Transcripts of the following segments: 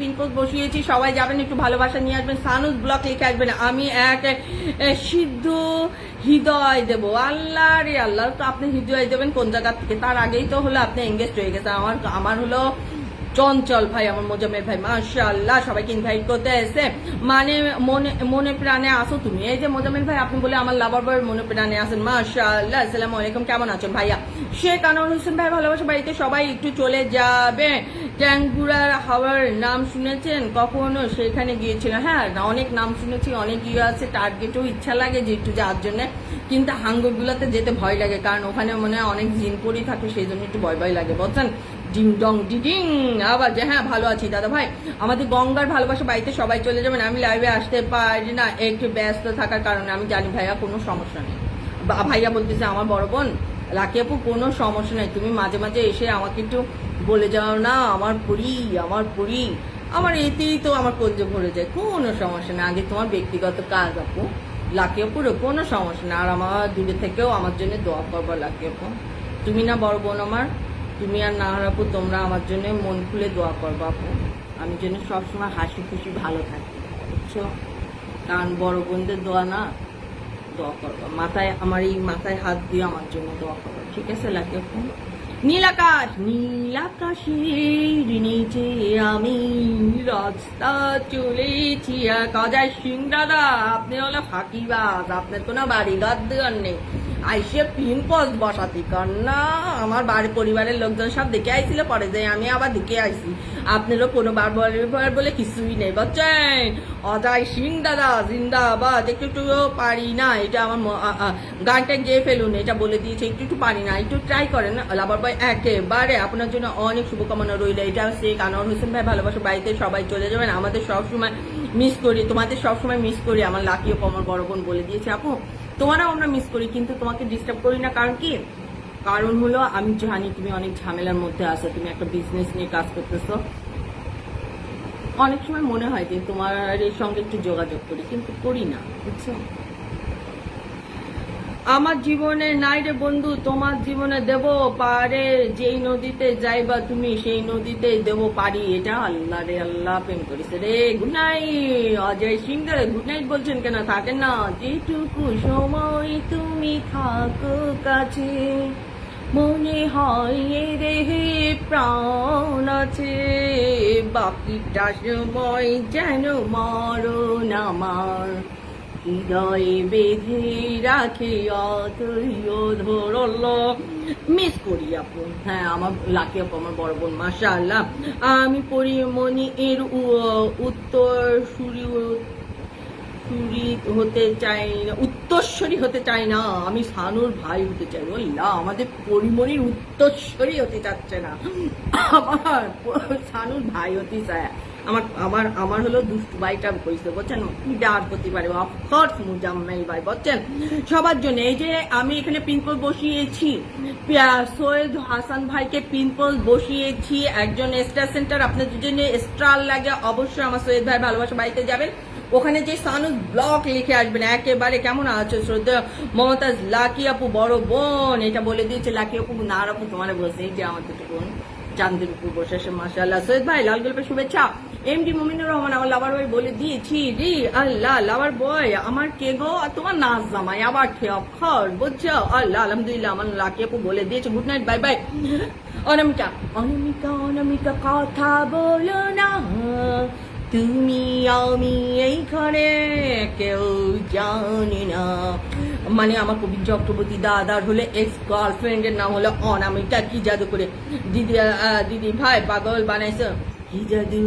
পিনপোস্ট বসিয়েছি, সবাই যাবেন, একটু ভালোবাসা নিয়ে আসবেন, সানুস ব্লগ লিখে আসবেন। আমি এক সিদ্ধ হৃদয় দেবো। আল্লাহ রে আল্লাহ, তো আপনি হৃদয় দেবেন কোন জায়গা থেকে? তার আগেই তো হলো আপনি এঙ্গেজ হয়ে গেছে। আমার হলো চঞ্চল ভাই, আমার মোজাম্মেল ভাই, মাশাআল্লাহ, সবাইকে ইনভাইট করতে এসে মানে মনে মনে প্রাণে আসো তুমি। এই যে মোজাম্মেল ভাই, আপনি বলে আমার লাভার বয়ের মনে প্রাণে আসেন, মাশাআল্লাহ। আসসালামু আলাইকুম, কেমন আছেন ভাইয়া? শেখ আনোয়ার হোসেন ভাই, ভালোবাসা বাড়িতে সবাই একটু চলে যাবে। ট্যাঙ্গুরার হাওয়ার নাম শুনেছেন কখনো? সেখানে গিয়েছিলাম, হ্যাঁ অনেক নাম শুনেছি, অনেক ইয়ে আছে, টার্গেটও ইচ্ছা লাগে যে একটু যাওয়ার জন্য, কিন্তু হাঙ্গরগুলোতে যেতে ভয় লাগে, কারণ ওখানে মনে হয় অনেক জিন পরি থাকে, সেই জন্য একটু ভয় ভয় লাগে, বুঝছেন? ডিং ডং ডিডিং আবার যে, হ্যাঁ ভালো আছি দাদা ভাই। আমাদের গঙ্গার ভালোবাসা বাড়িতে সবাই চলে যাবেন। আমি লাইভে আসতে পারি না, একটু ব্যস্ত থাকার কারণে। আমি জানি ভাইয়া, কোনো সমস্যা নেই। ভাইয়া বলতেছে আমার বড় বোন লাকি আপু, কোনো সমস্যা নেই, তুমি মাঝে মাঝে এসে আমাকে একটু বলে যাও না, আমার পরি, আমার পরি, আমার এতেই তো আমার কলজে ভরে যায়, কোনো সমস্যা নেই। আগে তোমার ব্যক্তিগত কাজ আপু, লাকি আপুরও কোনো সমস্যা নেই। আর আমার দূরে থেকেও আমার জন্য দোয়া করবো লাকি আপু। তুমি না বড় বোন আমার, তুমি আর নাহার আপু, তোমরা আমার জন্য মন খুলে দোয়া করবো আপু, আমি যেন সবসময় হাসি খুশি ভালো থাকি, বুঝছো? কারণ বড় বোনদের দোয়া না, দোয়া করবো, মাথায়, আমার এই মাথায় হাত দিয়ে আমার জন্য দোয়া করবো, ঠিক আছে লাকি আপু? নীল আকাশ, নীল আকাশের নিচে আমি রাস্তা চলেছি, কাজায় সিং দাদা, আপনি হলো ফাঁকিবাজ, আপনার কোনো বাড়ি ঘর দুয়ার নেই, আইসে পিনপোস্ট বসাতি কর না। আমার বাড়ি পরিবারের লোকজন সব দেখে আইছিল, পরে যে আমি আবার দেখে আইছি, আপনারও কোনো বার বলে কিছুই নেই, বুঝছেন? অজয় সিং দাদা জিন্দাবাদ। একটু একটু পারি না, এটা আমার গানটা গেয়ে ফেলুন, এটা বলে দিয়েছে, একটু একটু পারি না, একটু ট্রাই করেন না লাভার ভাই, একেবারে আপনার জন্য অনেক শুভকামনা রইল। এটা শেখ আনোয়ার হোসেন ভাই, ভালোবাসা বাড়িতে সবাই চলে যাবেন। আমাদের সবসময় মিস করি, তোমাদের সবসময় মিস করি, আমার লাকি আপু, আমার বড় বোন বলে দিয়েছে আপু তোমারাও আমরা মিস করি, কিন্তু তোমাকে ডিস্টার্ব করি না। কারণ কি? কারণ হলো আমি জানি তুমি অনেক ঝামেলার মধ্যে আছো, তুমি একটা বিজনেস নিয়ে কাজ করতেছো, অনেক সময় মনে হয় যে তোমার এর সঙ্গে একটু যোগাযোগ করি, কিন্তু করি না, বুঝছো? আমার জীবনে নাই রে বন্ধু, তোমার জীবনে দেব পারে, যেই নদীতে যাইবা তুমি সেই নদীতে দেব পারি, এটা আল্লাহ রে আল্লাহ, প্রেম করিস রে। Good night Ajay Singh, good night বলছেন কেন? থাকেন না, যেটুকু সময় তুমি থাকো কাছে, মনে হয় এ দেহে প্রাণ আছে, বাকিটা সময় যেন মরণ আমার হৃদয়ে বেঁধে রাখে অতইও ধরল। মিস করি আপু, হ্যাঁ আমার লাকি আপু, আমার বড় বোন, মাশাআল্লাহ। আমি পরিমণি এর উত্তর সুরি হতে চাই না, উত্তরস্বরী হতে চাই না, আমি সানুর ভাই হতে চাই। বললাম আমাদের পরিমণির উত্তরস্বরী হতে চাচ্ছে না, আমার সানুর ভাই হতে চায়। আমার আমার আমার হলো দুষ্টু ভাইটা কইছে, বলছেন কি ডাক হতে পারে, অফকোর্স মুজাম্মেল ভাই, বলছেন সবার জন্য। এই যে আমি এখানে পিনপোস্ট বসিয়েছি, সৈয়দ হাসান ভাইকে পিনপোস্ট বসিয়েছি, একজন স্টার সেন্টার, আপনাদের জন্য স্টার লাগে, অবশ্যই আমার সৈয়দ ভাই ভালোবাসা বাড়িতে যাবেন, ওখানে যে সানুস ব্লগ লিখে আসবেন একেবারে। কেমন আছে শ্রদ্ধা মমতাজ লাকি আপু, বড় বোন, এটা বলে দিয়েছে লাকি আপু, না আপু তোমার বসে, এই যে আমার দুটো বোন চাঁদের উপর বসে আছে, মাশাআল্লাহ। সৈয়দ ভাই লাল গোলাপের শুভেচ্ছা। এমডি মুমিনুর রহমান, আমার লাভার বয় বলে দিয়েছি রে আল্লাহ, লাভার বয় আমার কে গো? তোমার নাচ জামাই আবার খর, বুঝছো? আল্লাহ আলহামদুলিল্লাহ, আমার লাকি আপু বলে দিয়েছে। Good night, bye bye. Anamika, Anamika, Anamika, কথা বলো না, তুমি আমি এইখানে কেউ জানি না। মানে আমার কবি চক্রবর্তী দাদার হলে এক্স গার্লফ্রেন্ডের নাম হলো অনামিকা। কি জাদু করে দিদি, দিদি ভাই পাগল বানাইছে, কি জাদু,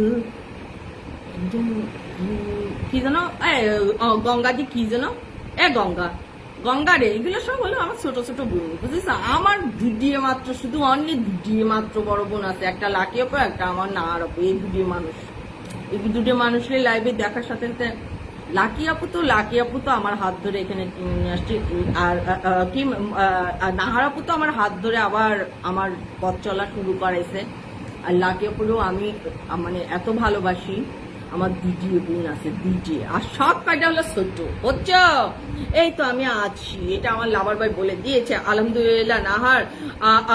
কি জানো গঙ্গাজি, কি জানো গঙ্গা, গঙ্গা রে, এগুলো সব হলো আমার ছোট ছোট বোন, বুঝেছ? আমার দুটিয়ে মাত্র, শুধু অনলি দুটিয়ে মাত্র বড় বোন আছে, একটা লাকি আপু, একটা আমার নাহার আপু। এই দুটি মানুষ, এই দুটো মানুষের লাইভে দেখার সাথে সাথে লাকি আপু তো আমার হাত ধরে এখানে আসছে, আর কি নাহার আপু তো আমার হাত ধরে আবার আমার পথ চলা শুরু করাইছে। আর লাকি আপুরও আমি মানে এত ভালোবাসি, আমার দুটি বোন আছে, দুটি, আর সব কয়টা হলো ছোট, বুঝছো? এই তো আমি আছি, এটা আমার লাভার ভাই বলে দিয়েছে। আলহামদুলিল্লাহ নাহার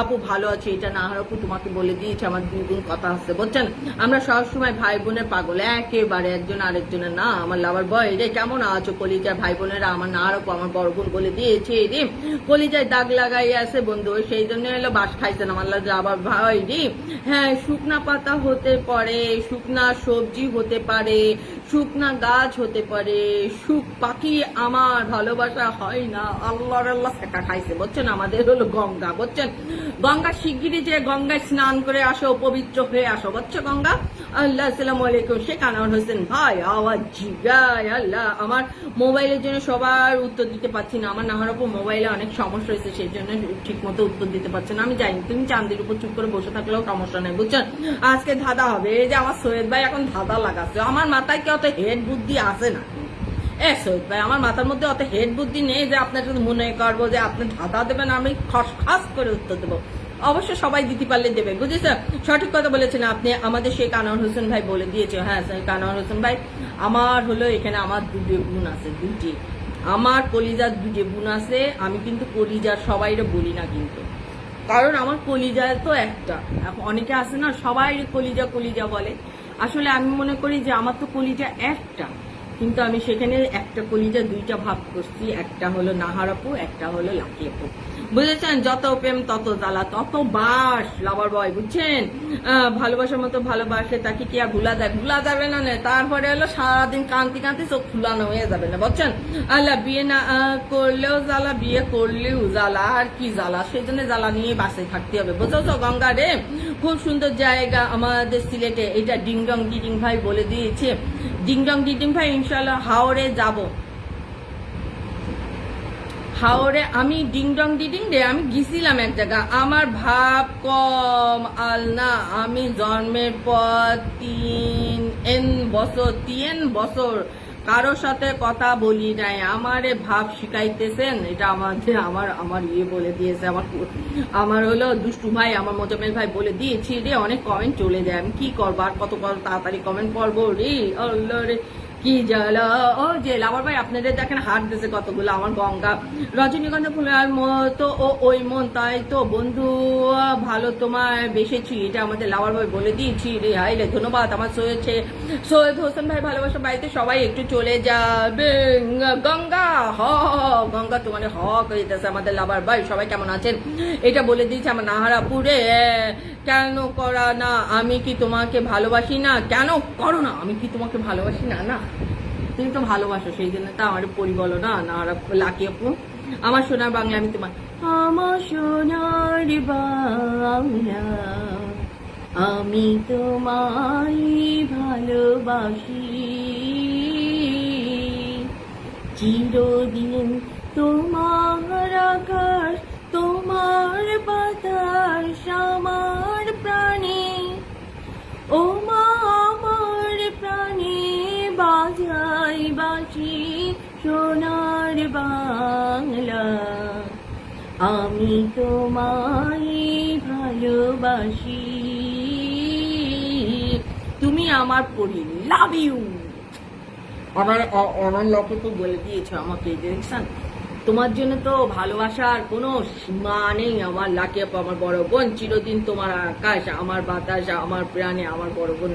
আপু ভালো আছে, এটা নাহার আপু তোমাকে বলে দিয়েছে। আমার দুই বোন কথা আছে, বুঝছেন? আমরা সবসময় ভাই বোনের পাগল, একেবারে একজন আরেকজনের না। আমার লাভার ভাই রে কেমন আছো কলিজার ভাই বোনেরা? আমার নাহার আপু আমার বড় বোন বলে দিয়েছে রে, কলিজায় দাগ লাগাই আছে বন্ধু, সেই জন্য হলো বাস খাইছেন আমার লাভার ভাই রে। হ্যাঁ, শুকনা পাতা হতে পারে, শুকনা সবজি হতে পারে, শুকনা গাছ হতে পারে, পাখি আমার ভালোবাসা হয় না। আল্লাহর আল্লাহ সেটা খাইছে, বুঝছেন? আমাদের হলো গঙ্গা, বুঝছেন? গঙ্গা শিগগিরই যে গঙ্গায় স্নান করে আসো, পবিত্র হয়ে আসো, বুঝছো? গঙ্গা আল্লাহ আসসালামু আলাইকুম। শেখ আনোয়ার হোসেন ভাই আওয়াজ জিগায় আল্লাহ, আমার মোবাইলের জন্য সবার উত্তর দিতে পারছি না। আমার নাহার উপর মোবাইলে অনেক সমস্যা হয়েছে, সেই জন্য ঠিক মতো উত্তর দিতে পারছে না। আমি জানি তুমি চাঁদের উপর চুপ করে বসে থাকলেও সমস্যা নেই, বুঝছেন? আজকে ধাঁধা হবে। এই যে আমার সৈয়দ ভাই এখন ধাঁধা লাগাচ্ছে, আমার মাথায় কি অত হেড বুদ্ধি আছে না? সৈয়দ ভাই, আমার মাথার মধ্যে অত হেড বুদ্ধি নেই যে আপনার যদি মনে করবো যে আপনি ধাঁধা দেবেন, আমি খস করে উত্তর দেবো। অবশ্য সবাই দিতে পারলে দেবে, বুঝেছে? সঠিক কথা বলেছেন আপনি। আমাদের শেখ আনোয়ার হোসেন ভাই বলে দিয়েছে। হ্যাঁ, শেখ আনোয়ার হোসেন ভাই, আমার হলো এখানে আমার দুটি বোন আছে, দুটি। আমার কলিজার দুটি বোন আছে। আমি কিন্তু কলিজার সবাইরে বলি না কিন্তু, কারণ আমার কলিজা তো একটা। অনেকে আছে না, সবাই কলিজা কলিজা বলে। আসলে আমি মনে করি যে আমার তো কলিজা একটা, কিন্তু আমি সেখানে একটা কলিজা দুইটা ভাগ করছি। একটা হলো নাহার আপু, একটা হলো লাকি আপু, বুঝেছেন? যত প্রেম তত জ্বালা তত বাস লাভার বয়, বুঝছেন? ভালোবাসার মতো ভালোবাসে তাকে কি আর ভুলা যায়? ভুলা যাবে না। তারপরে হলো সারাদিন কান্তি কান্তি চোখ ফুলানো হয়ে যাবে না, বুঝছেন? আল্লাহ বিয়ে না করলেও জ্বালা, বিয়ে করলেও জ্বালা, আর কি জ্বালা? সেই জন্য জ্বালা নিয়ে বাসে থাকতে হবে, বুঝছো? গঙ্গা রে খুব সুন্দর জায়গা আমাদের সিলেটে, এটা ডিংডং ডিডিং ভাই বলে দিয়েছে। ডিংডং ডিডিং ভাই ইনশাল্লাহ হাওড়ে যাব। হাওড়ে আমি ডিংডং ডিডিং রে আমি গেছিলাম এক জায়গা। আমার ভাব কম আলনা, আমি জন্মের পর 3 বছর কারোর সাথে কথা বলি নাই। আমারে ভাব শিখাইতেছেন, এটা আমার ইয়ে বলে দিয়েছে। আমার হলো দুষ্টু ভাই, আমার মোজামেল ভাই বলে দিয়েছি রে। অনেক কমেন্ট চলে যায়, আমি কি করবো আর কত তাড়াতাড়ি কমেন্ট পড়বো রে, আল্লাহ রে কি জ্বালা। ও যে লাভার ভাই আপনাদের দেখেন হাট দিয়েছে কতগুলো। আমার গঙ্গা রজনীগন্ধা ফুলের মতো ও ওই মন, তাই তো বন্ধু ভালো তোমায় বেসেছি, এটা আমাদের লাভার ভাই বলে দিয়েছি রে। হাইলে ধন্যবাদ আমার সৈয়দ হোসেন ভাই, ভালোবাসা বাড়িতে সবাই একটু চলে যাবে। গঙ্গা গঙ্গা তোমার করিতেছে আমাদের লাভার ভাই। সবাই কেমন আছেন এটা বলে দিয়েছে আমার নাহারাপুরে। কেন করা না? আমি কি তোমাকে ভালোবাসি না? কেন করো না? আমি কি তোমাকে ভালোবাসি না? না, তুমি তো ভালোবাসো, সেই জন্য তো আমার পরি বলো না। লাকি আপু আমার সোনার বাংলা, আমি তোমার আমার সোনার বাংলা, আমি তোমায় ভালোবাসি, চিরদিন তোমার আকাশ, তোমার বাতাস আমার প্রাণে, ও মা আমার প্রাণে বাজাই বাঁশি সোনার বাংলা, আমি তোমায় ভালোবাসি, তুমি আমার পরি, লাভ ইউ। আমার লোকে তো বলে দিয়েছে আমাকে, দেখছেন? তোমার জন্য তো ভালোবাসার কোনো সীমা নেই আমার লাকি আপু, আমার বড় বোন। চিরদিন তোমার আকাশ, আমার বাতাস, আমার প্রাণে, আমার বড় বোন।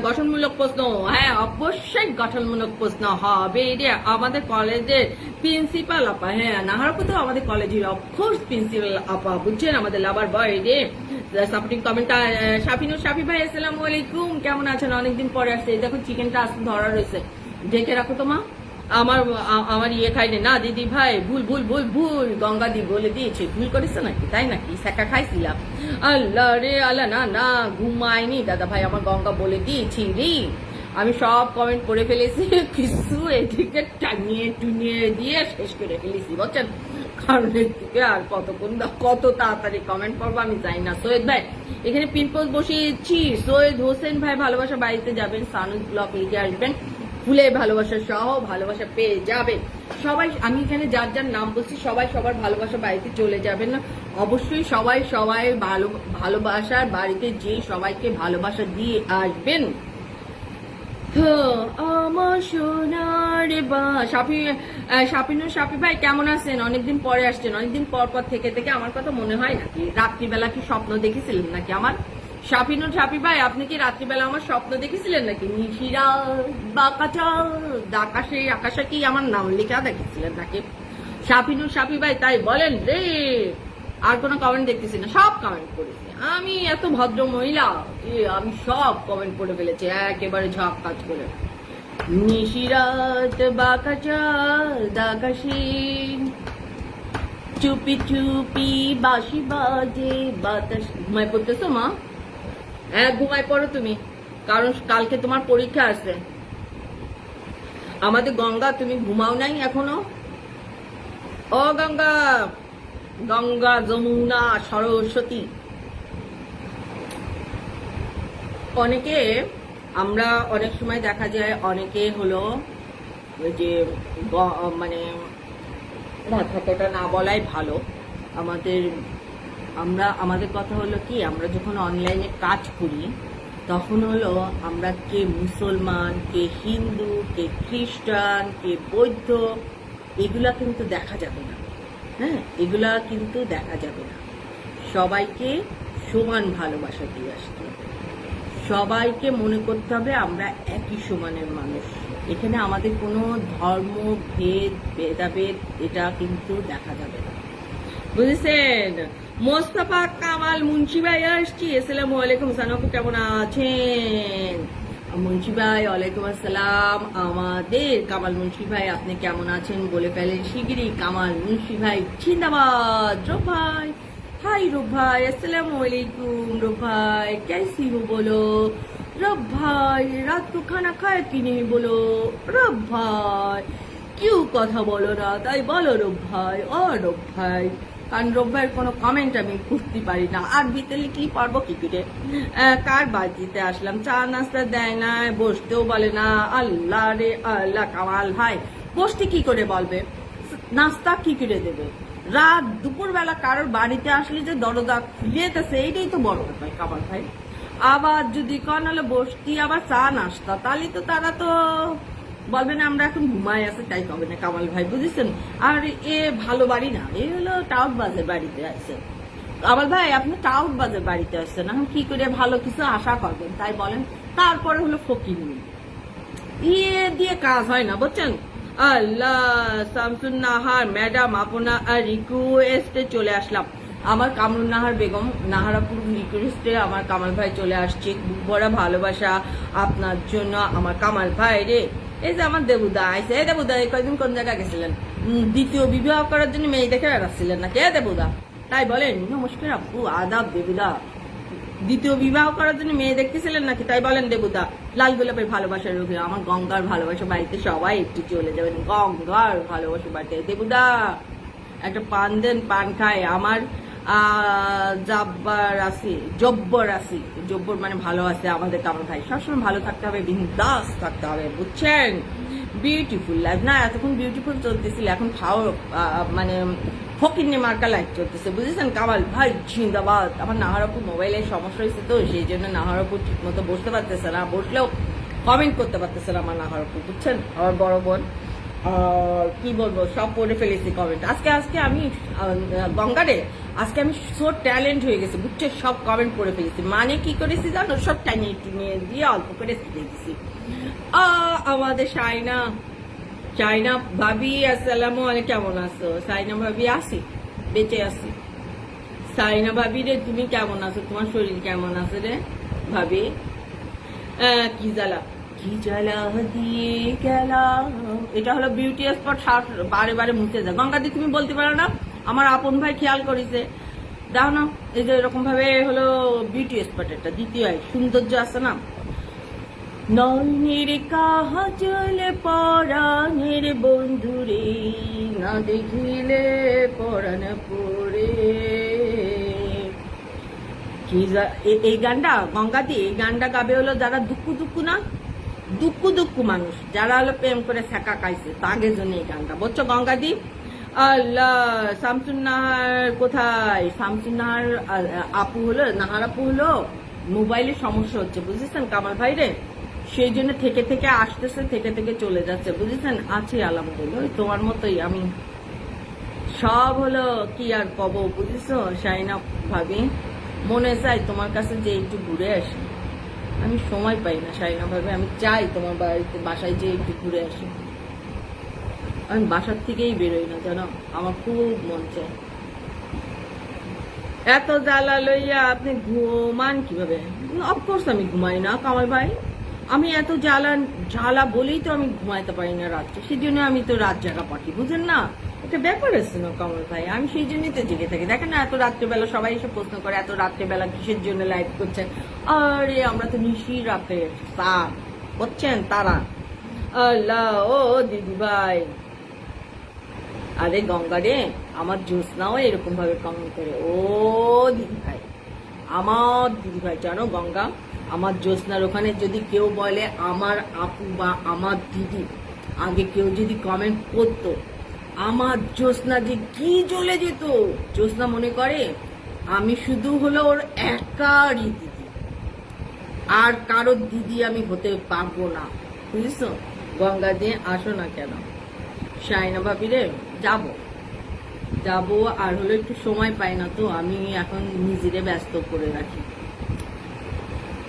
গঠনমূলক প্রশ্ন, হ্যাঁ অবশ্যই গঠনমূলক প্রশ্ন হবে রে। আমাদের কলেজের প্রিন্সিপাল আপা, হ্যাঁ নাহার আপু তো আমাদের কলেজের অফকোর্স প্রিন্সিপাল আপা, বুঝছেন? আমাদের লাভার বয় রে। সাপোর্টিং কমেন্টটা শাফি ভাই আসসালামু আলাইকুম, কেমন আছেন? অনেকদিন পরে আসছে। দেখো চিকেনটা আসতে ধরা রয়েছে, ঢেকে রাখো তো মা। আমার ইয়ে খাইনি না দিদি ভাই, ভুল গঙ্গা দি বলে দিয়েছে। ভুল করেছে নাকি? তাই নাকি? সেকা খাইছিলাম। আল্লাহ রে আল্লাহ, না ঘুমাইনি দাদা ভাই, আমার গঙ্গা বলে দিয়েছি রে। আমি সব কমেন্ট করে ফেলেছি, কিছু এদিকে টানিয়ে টুনিয়ে দিয়ে শেষ করে ফেলেছি, বুঝছেন? কারণ এদিকে আর কত তাড়াতাড়ি কমেন্ট করবো আমি জানি না। সৈয়দ ভাই এখানে পিনপোস্ট বসিয়েছি, সৈয়দ হোসেন ভাই ভালোবাসা বাড়িতে যাবেন, সানুজ ব্লগ লিখে আসবেন, ফুলে ভালোবাসা সহ ভালোবাসা পেয়ে যাবে সবাই। আমি এখানে যার যার নাম বলছি সবাই সবার ভালোবাসা বাড়িতে চলে যাবেন না, অবশ্যই সবাই ভালোবাসার বাড়িতে যে সবাইকে ভালোবাসা দিয়ে আসবেন। আমার সোনার বা সাপি ভাই কেমন আছেন? অনেকদিন পরে আসছেন, অনেকদিন পর পর থেকে থেকে আমার কথা মনে হয় নাকি? রাত্রিবেলা কি স্বপ্ন দেখেছিলেন নাকি আমার? সাপি ভাই, আপনি কি রাত্রিবেলা আমার স্বপ্ন দেখেছিলেন নাকি? নিশিরা বাকাটা আকাশে কি আমার নাম লেখা দেখেছিলেন নাকি? সাপি ভাই তাই বলেন রে। আর কোনো কমেন্ট দেখতেছি না, সব কমেন্ট করেছি। আমি এত ভদ্র মহিলা যে আমি সব কমেন্ট করে ফেলেছি একেবারে ঝক কাজ করে। নিশিরাত বাঁকাচা আকাশে চুপি চুপি বাঁশি বাজে বাতাস। ঘুমায় পড়তেছো মা? হ্যাঁ ঘুমায় পড়ো তুমি, কারণ কালকে তোমার পরীক্ষা আছে। আমাদের গঙ্গা, তুমি ঘুমাও নাই এখনো? ও গঙ্গা, গঙ্গা যমুনা সরস্বতী। অনেকে, আমরা অনেক সময় দেখা যায় অনেকে হলো যে মানে কথাটা না বলাই ভালো। আমাদের কথা হলো কি, আমরা যখন অনলাইনে কাজ করি তখন হলো আমরা কে মুসলমান, কে হিন্দু, কে খ্রিস্টান, কে বৌদ্ধ, এগুলা কিন্তু দেখা যাবে না। হ্যাঁ, এগুলা কিন্তু দেখা যাবে না। সবাইকে সমান ভালোবাসা দিয়ে আসতে হবে। সবাইকে মনে করতে হবে আমরা একই সমানের মানুষ। এখানে আমাদের কোনো ধর্ম ভেদাভেদ এটা কিন্তু দেখা যাবে না, বুঝেছেন? মোস্তফা কামাল মুন্সি ভাই আসছি। আসসালামু আলাইকুম। সানাপু কেমন আছেন? মুন্সি ভাই ওয়ালাইকুম আসসালাম। আমাদের কামাল মুন্সি ভাই আপনি কেমন আছেন বলে ফেলেন শিগগিরই। কামাল মুন্সি ভাই জিন্দাবাদ। রূপ ভাই, हाय रूप भाई, अस्सलाम वालेकुम। रूप भाई कैसी हो बोलो? रूप भाई रात को खाना खाए कि नहीं बोलो? रूप भाई क्यों কথা বলো না তাই বলো রূপ ভাই। ও রূপ ভাই, কারণ রূপ ভাইয়ের কোনো কমেন্ট আমি করতে পারি না। আর ভিতরে লিখলি পারবো কি করে? কার বাড়িতে আসলাম, চা নাস্তা দেয় না, বসতেও বলে না। আল্লাহ রে আল্লাহ, কামাল ভাই বসতে কি করে বলবে, নাস্তা কি করে দেবে? রাত দুপুর বেলা কারোর বাড়িতে আসলে যে দরজা খুলিয়েতেছে, এইটাই তো বড় ব্যাপার কামাল ভাই। আবার যদি কন হলে বসতি আবার চা নাস্তা, তাহলে তো তারা তো বলবে না আমরা এখন ঘুমায় আছে, তাই হবে না কামাল ভাই, বুঝেছেন? আর এ ভালো বাড়ি না, এ হলো টাউট বাজের বাড়িতে আছে। কামাল ভাই আপনি টাউট বাজের বাড়িতে আসছেন, এখন কি করে ভালো কিছু আশা করবেন তাই বলেন? তারপরে হলো ফকির ইয়ে দিয়ে কাজ হয় না, বুঝছেন? আল্লাহ, শামসুন নাহার ম্যাডাম আপনার রিকোয়েস্টে চলে আসলাম। আমার কামরুন নাহার বেগম নাহারাপুর রিকোয়েস্টে আমার কামাল ভাই চলে আসছে। বুক ভরা ভালোবাসা আপনার জন্য আমার কামাল ভাই রে। এই যে আমার দেবুদা আইসে। এই দেবুদা এই কয়েকদিন কোন জায়গায় গেছিলেন? দ্বিতীয় বিবাহ করার জন্য মেয়ে দেখে বেড়াচ্ছিলেন নাকি? এ দেবুদা তাই বলেন? নমস্কার আপু, আদাব দেবুদা। দ্বিতীয় বিবাহ করার জন্য মেয়ে দেখতেছিলেন নাকি তাই বলেন দেবুদা? লাল গোলাপের ভালোবাসার রোগে আমার গঙ্গার ভালোবাসা বাড়িতে সবাই একটু চলে যাবেন। গঙ্গার ভালোবাসা বাড়িতে দেবুদা একটা পান দেন, পান খায়। আমার জব্বর মানে ভালো আছে আমাদের কামাল ভাই। সবসময় ভালো থাকতে হবে, বিন্দাস থাকতে হবে, বুঝছেন? বিউটিফুল লাইফ না, এতক্ষণ বিউটিফুল চলতেছিল, এখন খাও মানে ফকিন্নি মার্কা লাইফ চলতেছে, বুঝেছেন? কামাল ভাই জিন্দাবাদ। আমার নাহারাপুর মোবাইলের সমস্যা হয়েছে তো, সেই জন্য নাহারাপুর ঠিক মতো বসতে পারতেছে না, বসলেও কমেন্ট করতে পারতেছে না আমার নাহারাপুর, বুঝছেন? আমার বড় বোন কি বলবো, সব পড়ে ফেলেছি কমেন্ট। আজকে আমি গঙ্গারে আজকে আমি সো ট্যালেন্ট হয়ে গেছি, বুঝছে? সব কমেন্ট পড়ে ফেলেছি। মানে কি করেছি জানো? সব টাইনে দিয়ে অল্প করে দিয়ে দিছি। আমাদের চাইনা ভাবি আসসালামু আলাইকুম, কেমন আছো? সাইনা ভাবি আসি, বেঁচে আছি। সাইনা ভাবি রে তুমি কেমন আছো? তোমার শরীর কেমন আছে রে ভাবি? কি জ্বালা দিয়ে গেলাম। এটা হলো বিউটি স্পট, বারে বারে মুছে যায়। গঙ্গাদি তুমি বলতে পারো না? আমার আপন ভাই খেয়াল করেছে, দাও না। এই যে এরকম ভাবে হলো বিউটি স্পট, একটা দ্বিতীয় সৌন্দর্য আছে না। নয়নের কাজল পরাণের বন্ধুরে, না দেখিলে পরাণ পড়ে। এই গানটা গঙ্গাদি, এই গানটা গাবে হলো যারা দুঃখু না, দুঃখু মানুষ, যারা হলো প্রেম করে ছেঁকা খাইছে, তাদের জন্য এই গানটা, বুঝছো গঙ্গাদি? আল্লাহ, শামসুন নাহার কোথায়? শামসুন নাহার আপু হলো, নাহার আপু হলো মোবাইলের সমস্যা হচ্ছে, বুঝেছেন কামাল ভাই রে? সেই জন্য থেকে থেকে আসতেছে, থেকে থেকে চলে যাচ্ছে, বুঝেছেন? আছি আলহামদুলিল্লাহ, ওই তোমার মতোই আমি। সব হলো কি আর কব, বুঝেছো শাইনা ভাবি? মনে চাই তোমার কাছে যে একটু ঘুরে আসি, আমি সময় পাই না শাইনা ভাবি। আমি চাই তোমার বাড়িতে, বাসায় যে একটু ঘুরে আসি। আমি বাসার থেকেই বেরোই না, জানো, আমার খুব মন চায়। এত জ্বালা লইয়া আপনি ঘুমান কিভাবে? অফকোর্স আমি ঘুমাই না কামাল ভাই। আমি এত জ্বালা বলেই তো আমি ঘুমাইতে পারি না রাত্রে, সেই জন্য আমি তো রাত জাগা পাঠি, বুঝেন না? একটা ব্যাপার আছে না কামাল ভাই, আমি সেই জন্যই তো জেগে থাকি। দেখেন না, এত রাত্রেবেলা সবাই এসে প্রশ্ন করে এত রাত্রেবেলা কিসের জন্য লাইভ করছেন। আরে আমরা তো নিশি রাতে সাপ, বুঝছেন? তারা আল্লাহ, ও দিদি ভাই, আরে গঙ্গা রে, আমার জ্যোৎস্নাও এরকম ভাবে কমেন্ট করে। ও দিদি ভাই, আমার দিদি ভাই, জানো গঙ্গা, আমার জ্যোৎস্নার ওখানে যদি কেউ বলে আমার আপু বা আমার দিদি, আগে কেউ যদি কমেন্ট করতো, আমার জ্যোৎস্না যে কি জ্বলে যেত। জ্যোৎস্না মনে করে আমি শুধু হলো ওর একারই দিদি, আর কারোর দিদি আমি হতে পারবো না, বুঝেছো? গঙ্গা দিয়ে আসো না কেন শাইনা ভাবি রে? যাবো আর হলো একটু সময় পাই না তো, আমি এখন নিজেরে ব্যস্ত করে রাখি।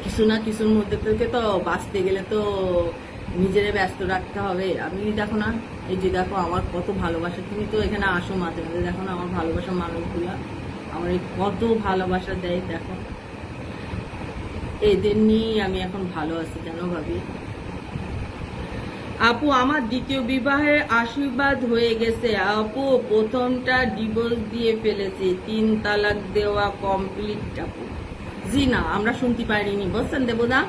কিছু না কিছুর মধ্যে থেকে তো বাঁচতে গেলে তো নিজেরে ব্যস্ত রাখতে হবে। আমি দেখো না, এই যে দেখো আমার কত ভালোবাসা, তুমি তো এখানে আসো মাঝে মাঝে, দেখো না আমার ভালোবাসার মানুষগুলা আমার এই কত ভালোবাসা দেয়। দেখো, এদের নিয়েই আমি এখন ভালো আছি, জানো ভাবি। আপু আমার দ্বিতীয় বিবাহে আশীর্বাদ হয়ে গেছে আপু, প্রথমটা ডিভোর্স দিয়ে ফেলেছি, 3 তালাক দেওয়া কমপ্লিট আপু। জি না, আমরা শুনতে পারিনি, বুঝছেন দেবদা?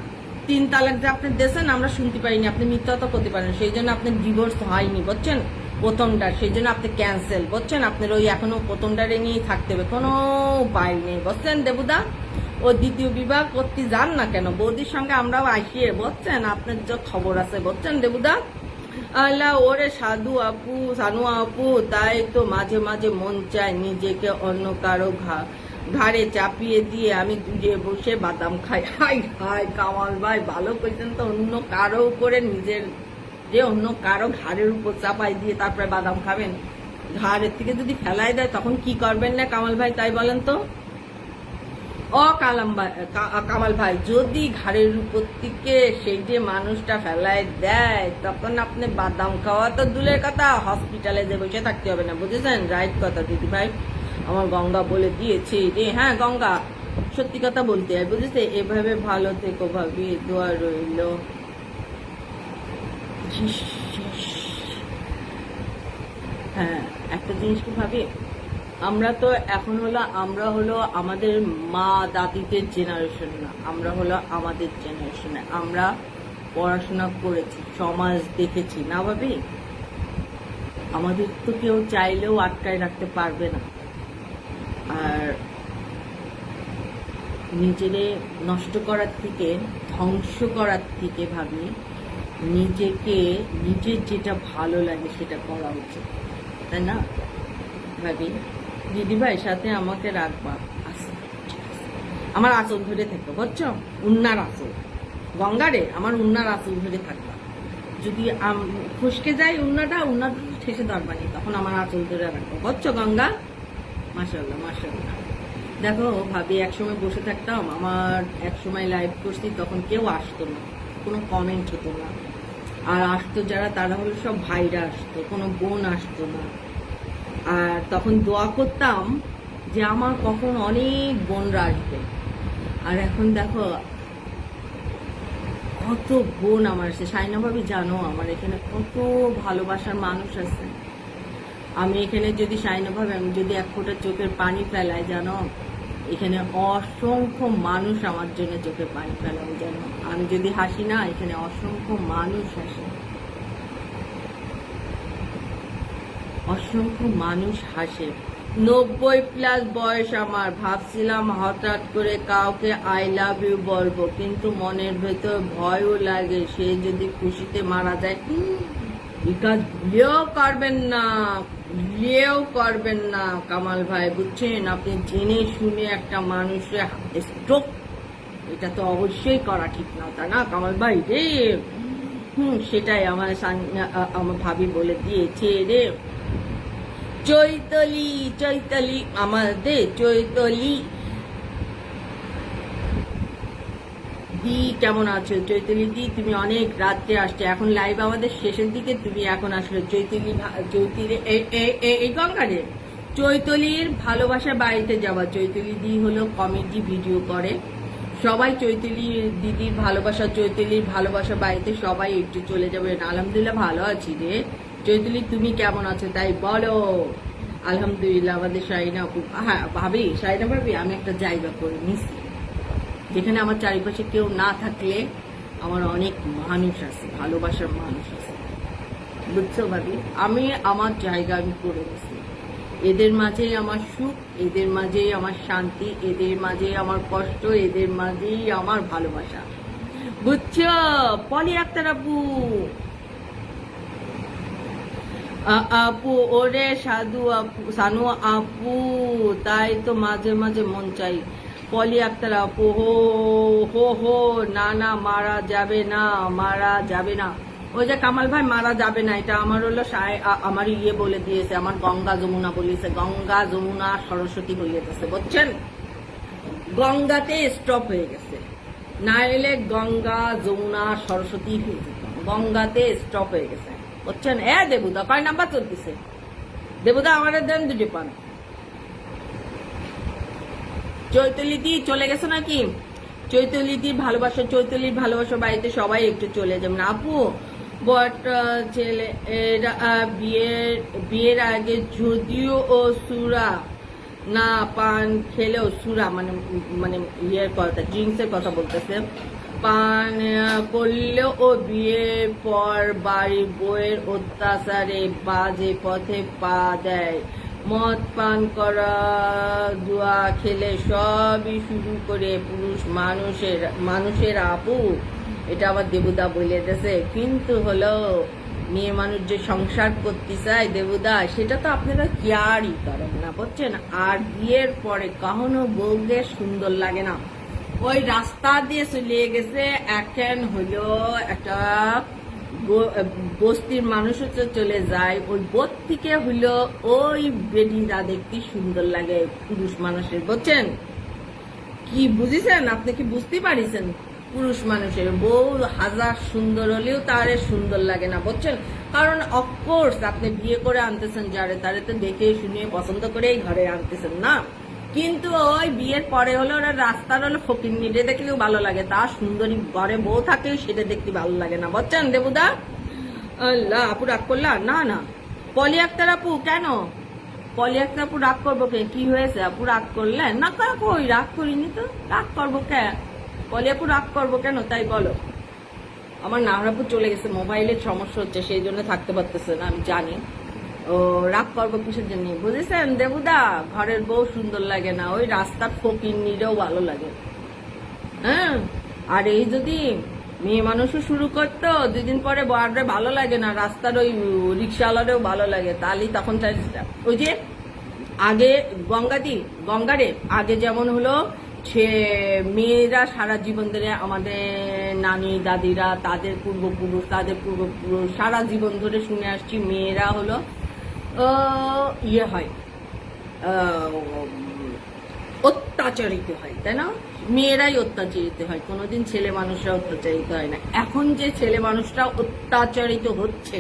3 তালাক যে আপনি দিয়েছেন আমরা শুনতে পারিনি, আপনি মিথ্যা তো করতে পারেন, সেই জন্য আপনার ডিভোর্স হয়নি, বুঝছেন? প্রথমটা, সেই জন্য আপনি ক্যান্সেল, বুঝছেন? আপনার ওই এখনো প্রথমটারে নিয়েই থাকতে হবে, কোনো উপায় নেই, বুঝছেন দেবদা? ও দ্বিতীয় বিবাহ করতে যান না কেন, বৌদির সঙ্গে আমরাও আসিয়ে, বুঝছেন? আপনার যে খবর আছে, বুঝছেন দেবুদা? আল্লাহ ওরে সাধু আপু, সানু আপু, তাই তো মাঝে মাঝে মন চায় নিজেকে অন্য কারো ঘাড়ে চাপিয়ে দিয়ে আমি দূরে বসে বাদাম খাই। হাই হাই কামাল ভাই, ভালো কইছেন তো, অন্য কারো উপরে নিজের, যে অন্য কারো ঘাড়ের উপর চাপাই দিয়ে তারপরে বাদাম খাবেন? ঘাড়ের থেকে যদি ফেলাই দেয় তখন কি করবেন না কামাল ভাই, তাই বলেন তো? ও কামাল ভাই, যদি ঘাড়ের উপর থেকে সেই যে মানুষটা ফেলায় দেয়, তখন আপনি বাদাম খাওয়া তো দূরের কথা, হসপিটালে যে বসে থাকতে হবে না, বুঝেছেন? রাইট কথা দিদি ভাই, আমার গঙ্গা বলে দিয়েছে যে হ্যাঁ গঙ্গা সত্যি কথা বলতে হয়, বুঝেছে? এভাবে ভালো থেকো ভাবি, দোয়া রইল। হ্যাঁ, একটা জিনিস কি ভাবি, আমরা তো এখন হলো, আমরা হলো আমাদের মা দাদিদের জেনারেশন না, আমরা হলো আমাদের জেনারেশনে, আমরা পড়াশোনা করেছি, সমাজ দেখেছি না ভাবি? আমাদের তো কেউ চাইলেও আটকায় রাখতে পারবে না। আর নিজেরে নষ্ট করার থেকে, ধ্বংস করার থেকে ভাবি নিজেকে, নিজের যেটা ভালো লাগে সেটা করা উচিত, তাই না ভাবি? দিদি ভাই সাথে আমাকে রাখবা, আমার আঁচল ধরে থাকবে, বুঝছো? উন্নার আঁচল, গঙ্গারে আমার উন্নার আঁচল ধরে থাকবা। যদি খুশকে যায় উন্নার ঠেসে ধরবানি, তখন আমার আঁচল ধরে রাখবো, বুঝছো গঙ্গা? মাশাআল্লাহ মাশাআল্লাহ। দেখো ভাবি, একসময় বসে থাকতাম, আমার একসময় লাইভ করছি, তখন কেউ আসতো না, কোনো কমেন্ট হতো না, আর আসতো যারা তারা হলো সব ভাইরা আসতো, কোনো বোন আসতো না। আর তখন দোয়া করতাম যে আমার কখন অনেক বোনরা আসবে। আর এখন দেখো কত বোন আমার আছে। সাইনা ভাবি জানো, আমার এখানে কত ভালোবাসার মানুষ আছে। আমি এখানে যদি সাইনা ভাবি, আমি যদি এক ফোঁটা চোখের পানি ফেলাই, জানো এখানে অসংখ্য মানুষ আমার জন্য চোখের পানি ফেলাই, জানো? আমি যদি হাসি না, এখানে অসংখ্য মানুষ হাসে, অসংখ্য মানুষ হাসে। 90+ বয়স আমার, ভাবছিলাম হঠাৎ করে কাউকে আই লাভ ইউ বলবো, কিন্তু মনের ভেতর ভয়ও লাগে, সে যদি খুশিতে মারা যায়। বিকাশ ভুলেও করবেন না কামাল ভাই, বুঝছেন? আপনি জেনে শুনে একটা মানুষের স্ট্রোক এটা তো অবশ্যই করা ঠিক না, তাই না কামাল ভাই রে? সেটাই আমার ভাবি বলে দিয়েছে রে। চৈতালি, চৈতালি আমাদের চৈতালি দি কেমন আছো? চৈতালি দি তুমি অনেক রাত্রে আসছে, এখন লাইভ আমাদের শেষের দিকে, তুমি এখন আসলে চৈতালি এই গঙ্গারে চৈতালির ভালোবাসার বাড়িতে যাওয়া। চৈতালি দি হলো কমেডি ভিডিও করে, সবাই চৈতালি দিদির ভালোবাসা, চৈতালির ভালোবাসা বাড়িতে সবাই একটু চলে যাবে। আলহামদুলিল্লাহ ভালো আছি রে। চৈতালি তুমি কেমন আছো তাই বলো। আলহামদুলিল্লাহ। আমাদের শাহিনা, হ্যাঁ ভাবি, শাহিনা ভাবি, আমি একটা জায়গা করে নিছি যেখানে আমার চারিপাশে কেউ না থাকলে আমার অনেক মানুষ আছে, ভালোবাসার মানুষ আছে, বুঝছো ভাবি? আমি আমার জায়গা আমি করে নিছি। এদের মাঝেই আমার সুখ, এদের মাঝেই আমার শান্তি, এদের মাঝেই আমার কষ্ট, এদের মাঝেই আমার ভালোবাসা, বুঝছো? পলি আক্তার আপু, আপু ওরে সাধু আপু, সানু আপু, তাই তো মাঝে মাঝে মন চাই। পলি আক্তার আপু, হো হো হো, না না, মারা যাবে না, মারা যাবে না। ওই যে কামাল ভাই, মারা যাবে না, এটা আমার হলো আমার ইয়ে বলে দিয়েছে, আমার গঙ্গা যমুনা বলেছে, গঙ্গা যমুনা সরস্বতী বলে দিয়েছে, বুঝছেন? গঙ্গাতে স্টপ হয়ে গেছে, না এলে গঙ্গা যমুনা সরস্বতী হয়ে যেত, গঙ্গাতে স্টপ হয়ে গেছে, বুঝছেন? দেবুদা কয় নাম্বার চলতেছে? দেবুদা আমার দেন দুটি পান। চৈতালিদি চলে গেছে নাকি? চৈতালিদির ভালোবাসা, চৈতালির ভালোবাসা বাড়িতে সবাই একটু চলে যাবেন আপু। বট ছেলে বিয়ের আগে যদিও ও সুরা না পান খেলেও, সুরা মানে মানে ইয়ের কথা, ড্রিঙ্কসের কথা বলতেছে, পান করলেও ও বিয়ের পর বাড়ির বউয়ের অত্যাচারে বাজে পথে পা দেয়। মদ পান করা, জুয়া খেলে সবই শুরু করে পুরুষ মানুষের আপু, এটা আবার দেবুদা বলে দিয়েছে। কিন্তু হলো মেয়ে মানুষ যে সংসার করতে চায় দেবুদা, সেটা তো আপনারা কেয়ারই করেন না, বুঝছেন? আর বিয়ের পরে কখনো বউকে সুন্দর লাগে না, ওই রাস্তা দিয়ে চলে গেছে, এখন হলো একটা বস্তির মানুষ হচ্ছে চলে যায়, ওই বোধ থেকে হইলো ওই বেডিরা দেখতে সুন্দর লাগে পুরুষ মানুষের, বুঝছেন? কি বুঝেছেন? আপনি কি বুঝতে পারিছেন? পুরুষ মানুষের বউ হাজার সুন্দর হলেও তারে সুন্দর লাগে না, বুঝছেন? কারণ অফকোর্স আপনি বিয়ে করে আনতেছেন যারে, তারে তো দেখে শুনিয়ে পছন্দ করেই ঘরে আনতেছেন না, কিন্তু ওই বিয়ের পরে হলো ওরা রাস্তার হলো ফকির নিয়ে দেখলেও ভালো লাগে, তার সুন্দরী ঘরে বউ থাকলেও সেটা দেখতে ভালো লাগে না, বুঝছেন দেবুদা? আল্লাহ, আপু রাগ করলা? না না। পলি আক্তার আপু কেন? পলি আক্তার আপু রাগ করবো কে? কি হয়েছে আপু, রাগ করলেন? না কই রাগ করিনি তো, রাগ করবো কে? পলি আপু রাগ করবো কেন তাই বলো? আমার নাহরাপুর চলে গেছে, মোবাইলের সমস্যা হচ্ছে, সেই জন্য থাকতে পারতেছে না, আমি জানি। ও রাগ করবো কিসের জন্য, বুঝেছেন দেবুদা? ঘরের বউ সুন্দর লাগে না, ওই রাস্তার ফকির নিরেও ভালো লাগে। হ্যাঁ, আর এই যদি মেয়ে মানুষও শুরু করতো, 2 দিন পরে বাড়বে, ভালো লাগে না, রাস্তার ওই রিক্সাওয়ালারেও ভালো লাগে, তাহলে তখন ওই যে আগে গঙ্গারে আগে যেমন হলো সে মেয়েরা সারা জীবন ধরে, আমাদের নানি দাদিরা, তাদের পূর্বপুরুষ সারা জীবন ধরে শুনে আসছি, মেয়েরা হলো ইয়ে হয়, অত্যাচারিত হয়, তাই না? মেয়েরাই অত্যাচারিত হয়, কোনোদিন ছেলে মানুষরা অত্যাচারিত হয় না। এখন যে ছেলে মানুষরা অত্যাচারিত হচ্ছে,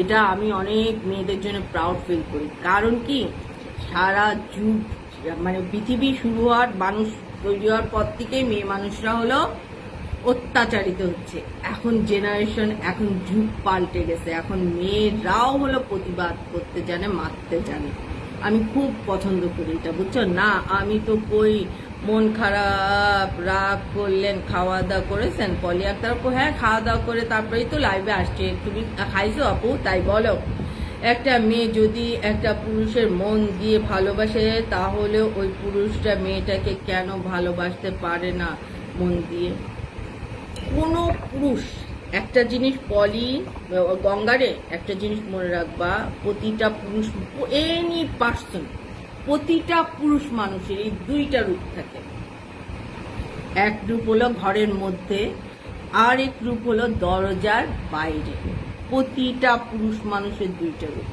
এটা আমি অনেক মেয়েদের জন্য প্রাউড ফিল করি। কারণ কি, সারা যুগ মানে পৃথিবী শুরু হওয়ার, মানুষ তৈরি হওয়ার পর থেকেই মেয়ে মানুষরা হলো অত্যাচারিত হচ্ছে। এখন জেনারেশন, এখন যুগ পাল্টে গেছে, এখন মেয়েরাও হলো প্রতিবাদ করতে জানে, মারতে জানে। আমি খুব পছন্দ করি এটা, বুঝছো না? আমি তো কই মন খারাপ, রাগ করলেন, খাওয়া দাওয়া করেছেন? পলি আক্তার আপু, হ্যাঁ খাওয়া দাওয়া করে তারপরেই তো লাইভে আসছে। তুমি খাইছো আপু তাই বলো? একটা মেয়ে যদি একটা পুরুষের মন দিয়ে ভালোবাসে, তাহলে ওই পুরুষটা মেয়েটাকে কেন ভালোবাসতে পারে না মন দিয়ে? কোনো পুরুষ, একটা জিনিস পলি গঙ্গারে একটা জিনিস মনে রাখবা, প্রতিটা পুরুষ, এনি পার্সন, প্রতিটা পুরুষ মানুষের এই 2টা রূপ থাকে। এক রূপ হলো ঘরের মধ্যে, আর এক রূপ হলো দরজার বাইরে। প্রতিটা পুরুষ মানুষের দুইটা রূপ।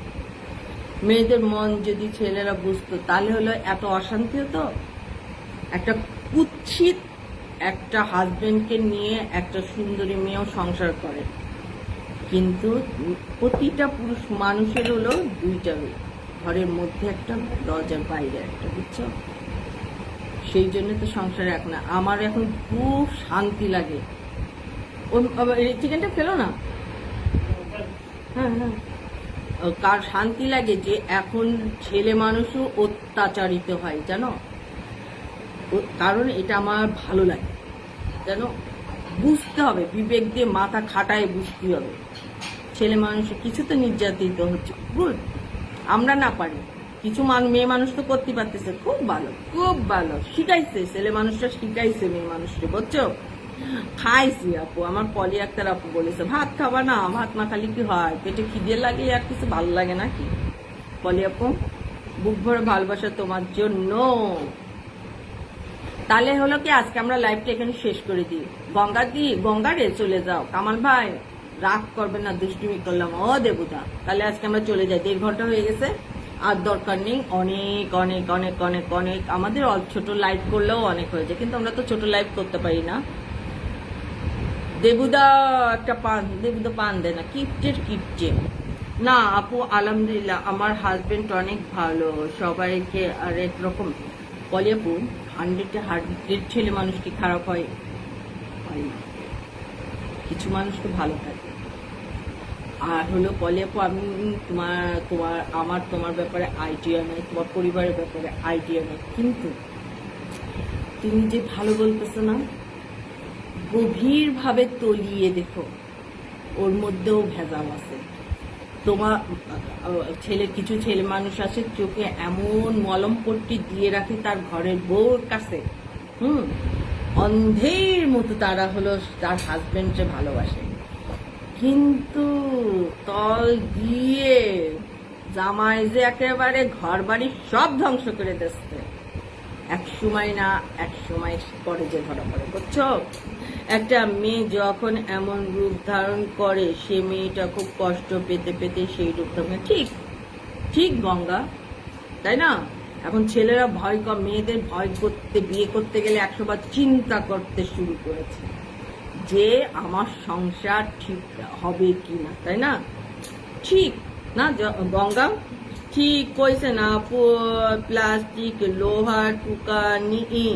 মেয়েদের মন যদি ছেলেরা বুঝতো তাহলে হলো এত অশান্তি হতো। একটা কুৎসিত একটা হাজবেন্ডকে নিয়ে একটা সুন্দরী মেয়েও সংসার করে, কিন্তু প্রতিটা পুরুষ মানুষের হলো দুইটা রূপ, ঘরের মধ্যে একটা, দরজার বাইরে একটা, বুঝছো? সেই জন্য তো সংসারে এখন আমার এখন খুব শান্তি লাগে। চিকেনটা ফেলো না। হ্যাঁ হ্যাঁ, কার শান্তি লাগে যে এখন ছেলে মানুষও অত্যাচারিত হয়, জানো? কারণ এটা আমার ভালো লাগে, জানো? বুঝতে হবে, বিবেক দিয়ে মাথা খাটায় বুঝতে হবে। ছেলে মানুষের কিছু তো নির্যাতিত হচ্ছে, গুড। আমরা না পারি, কিছু মেয়ে মানুষ তো করতে পারতেছে, খুব ভালো, খুব ভালো। শিখাইছে ছেলে মানুষটা, শিখাইছে মেয়ে মানুষটা, বুঝছো? খাইছি আপু, আমার পলি আক্তার আপু বলেছে ভাত খাবা না, ভাত না খালি কি হয়, পেটে খিদে লাগে আর কিছু ভালো লাগে নাকি? পলি আপু, বুক ভরে ভালোবাসা তোমার জন্য। তাহলে হলো কি, আজকে আমরা লাইভটা এখানে শেষ করে দিই। গঙ্গারে চলে যাও। কামাল ভাই রাগ করবেন না, দুষ্টুমি করলাম। ও দেবুদা, তাহলে আজকে আমরা চলে যাই, 1.5 ঘন্টা হয়ে গেছে, আর দরকার নেই। অনেক অনেক অনেক অনেক অনেক আমাদের ছোট লাইভ করলেও অনেক হয়ে যায়, কিন্তু আমরা তো ছোট লাইভ করতে পারি না। দেবুদা একটা পান, দেবুদা পান দেয় না, কিপটে না আপু। আলহামদুলিল্লাহ, আমার হাজবেন্ড অনেক ভালো, সবাইকে আরেক রকম বলে আপু। 100 ছেলে মানুষ কি খারাপ হয়? না, কিছু মানুষ তো ভালো থাকে। আর হলো বলে আপু, আমি তোমার ব্যাপারে আইডিয়া নেই, তোমার পরিবারের ব্যাপারে আইডিয়া নেই, কিন্তু তুমি যে ভালো বলতেছো না, গভীরভাবে তলিয়ে দেখো, ওর মধ্যেও ভেজাল আছে। তোমার কিছু ছেলে মানুষ আছে, চোখে এমন মলম পট্টি দিয়ে রাখে তার ঘরের বউর কাছে, অন্ধের মতো তারা হলো তার হাজবেন্ডকে ভালোবাসে, কিন্তু তল দিয়ে জামাই যে একেবারে ঘর বাড়ি সব ধ্বংস করে দিচ্ছে। এক সময় না এক সময় পরে যে ধরা পড়ে, বুঝছো? একটা মেয়ে যখন এমন রূপ ধারণ করে, সে মেয়েটা খুব কষ্ট পেতে পেতে সেই রূপ ধারণ। ঠিক ঠিক গঙ্গা, তাই না? এখন ছেলেরা ভয় কম, মেয়েদের ভয় করতে, বিয়ে করতে গেলে 100 বার চিন্তা করতে শুরু করেছে যে আমার সংসার ঠিক হবে কিনা, তাই না? ঠিক না গঙ্গা? ঠিক কইছে না? প্লাস্টিক লোহার টুকা নিয়ে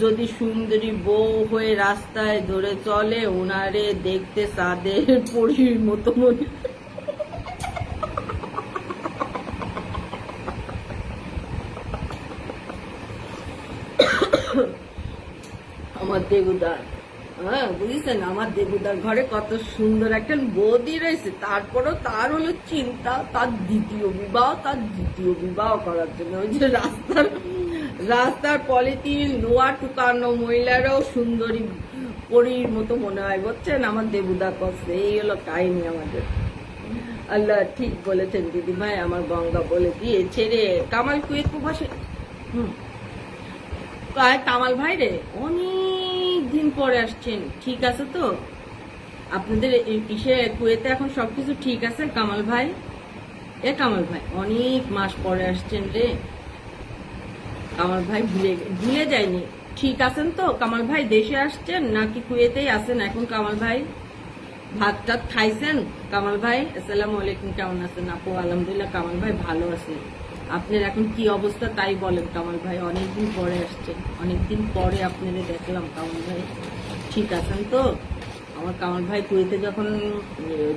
যদি সুন্দরী বউ হয়ে রাস্তায় ধরে চলে, ওনারে দেখতে সাদের পরীর মতো মনে। আমার দেবুদার, হ্যাঁ বুঝেছেন, আমার দেবুদার ঘরে কত সুন্দর একটা বৌদি রয়েছে, তারপরও তার হলো চিন্তা তার দ্বিতীয় বিবাহ করার জন্য। ওই যে রাস্তার পলিথিন লোয়া টুকানো মহিলারাও সুন্দরী পরীর মতো মনে হয়, বুঝছেন? আমার দেবুদা করছে, এই হলো কাহিনী আমাদের। আল্লাহ ঠিক বলেছেন দিদি ভাই, আমার গঙ্গা বলে দিয়েছে রে। কামাল কুয়েত প্রবাসে, কামাল ভাই রে, অনেক দিন পরে আসছেন, ঠিক আছে তো? আপনাদের কুয়েতে এখন সবকিছু ঠিক আছে কামাল ভাই? কামাল ভাই অনেক মাস পরে আসছেন রে। কামাল ভাই ভুলে যায়নি, ঠিক আছেন তো কামাল ভাই? দেশে আসছেন নাকি কুয়েতেই আছেন এখন কামাল ভাই? ভাত টাত খাইছেন কামাল ভাই? আসসালামু আলাইকুম, কেমন আছেন আপু? আলহামদুলিল্লাহ কামাল ভাই ভালো আছে। আপনার এখন কি অবস্থা তাই বলেন কামাল ভাই, অনেকদিন পরে আসছেন, অনেকদিন পরে আপনাদের দেখলাম কামাল ভাই, ঠিক আছেন তো? আমার কামাল ভাই কুয়েতে যখন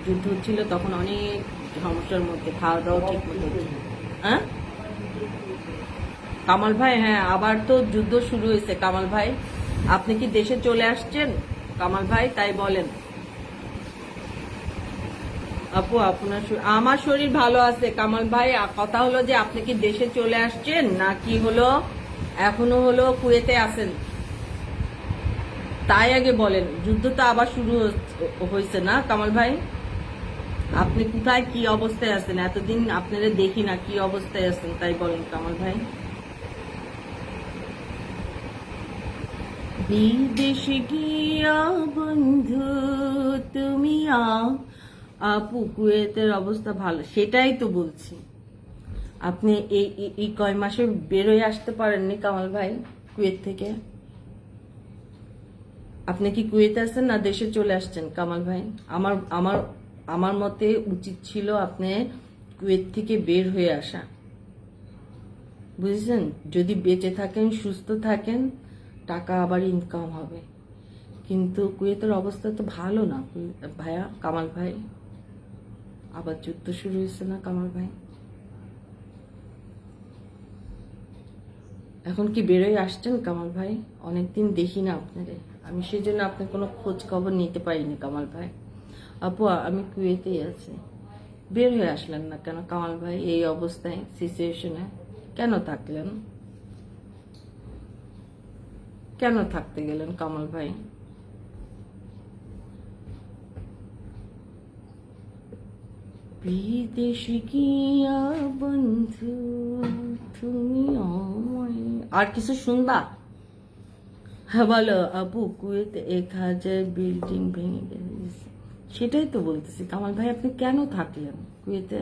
যুদ্ধ হচ্ছিল তখন অনেক সমস্যার মধ্যে, খাওয়া দাওয়া ঠিক মতো হচ্ছিল। হ্যাঁ কামাল ভাই, হ্যাঁ আবার তো যুদ্ধ শুরু হয়েছে কামাল ভাই, আপনি কি দেশে চলে আসছেন কামাল ভাই তাই বলেন? আপু আপনার আমার শরীর ভালো আছে কামাল ভাই, কথা হলো যে আপনি কি দেশে চলে আসছেন নাকি হলো এখনো হলো কুয়েতে আছেন, তাই আগে বলেন। যুদ্ধ তো আবার শুরু হয়েছে না কামাল ভাই? আপনি কোথায়, কি অবস্থায় আছেন? এতদিন আপনারা দেখি না, কি অবস্থায় আছেন তাই বলেন কামাল ভাই। বিদেশে গিয়া বন্ধু তুমি আপু কুয়েতের অবস্থা ভালো, সেটাই তো বলছি। আপনি এই কয় মাসে বেরোয় আসতে পারেননি কামাল ভাই কুয়েত থেকে? আপনি কি কুয়েতে আসছেন না দেশে চলে আসছেন কামাল ভাই? আমার আমার আমার মতে উচিত ছিল আপনি কুয়েত থেকে বের হয়ে আসা, বুঝেছেন? যদি বেঁচে থাকেন, সুস্থ থাকেন, টাকা আবার ইনকাম হবে। কিন্তু কুয়েতের অবস্থা তো ভালো না ভাইয়া, কামাল ভাই। আবার যুদ্ধ শুরু হয়েছে না কামাল ভাই? এখন কি বেরোয় আসছেন কামাল ভাই? অনেকদিন দেখি না আপনারে, আমি সেই জন্য আপনার কোনো খোঁজ খবর নিতে পারিনি কামাল ভাই। আপু আমি কুয়েতেই আছি। বের হয়ে আসলেন না কেন কামাল ভাই? এই অবস্থায়, সিচুয়েশনে কেন থাকলেন? কেন থাকতে গেলেন কামাল ভাই? বিদেশে গিয়া বন্ধু তুমি আমায়, আর কিছু শুনবা? হ্যাঁ বলো আপু, কুয়েতে 1000 বিল্ডিং ভেঙে গেছে। সেটাই তো বলতেছি কামাল ভাই, আপনি কেন থাকলেন কুয়েতে?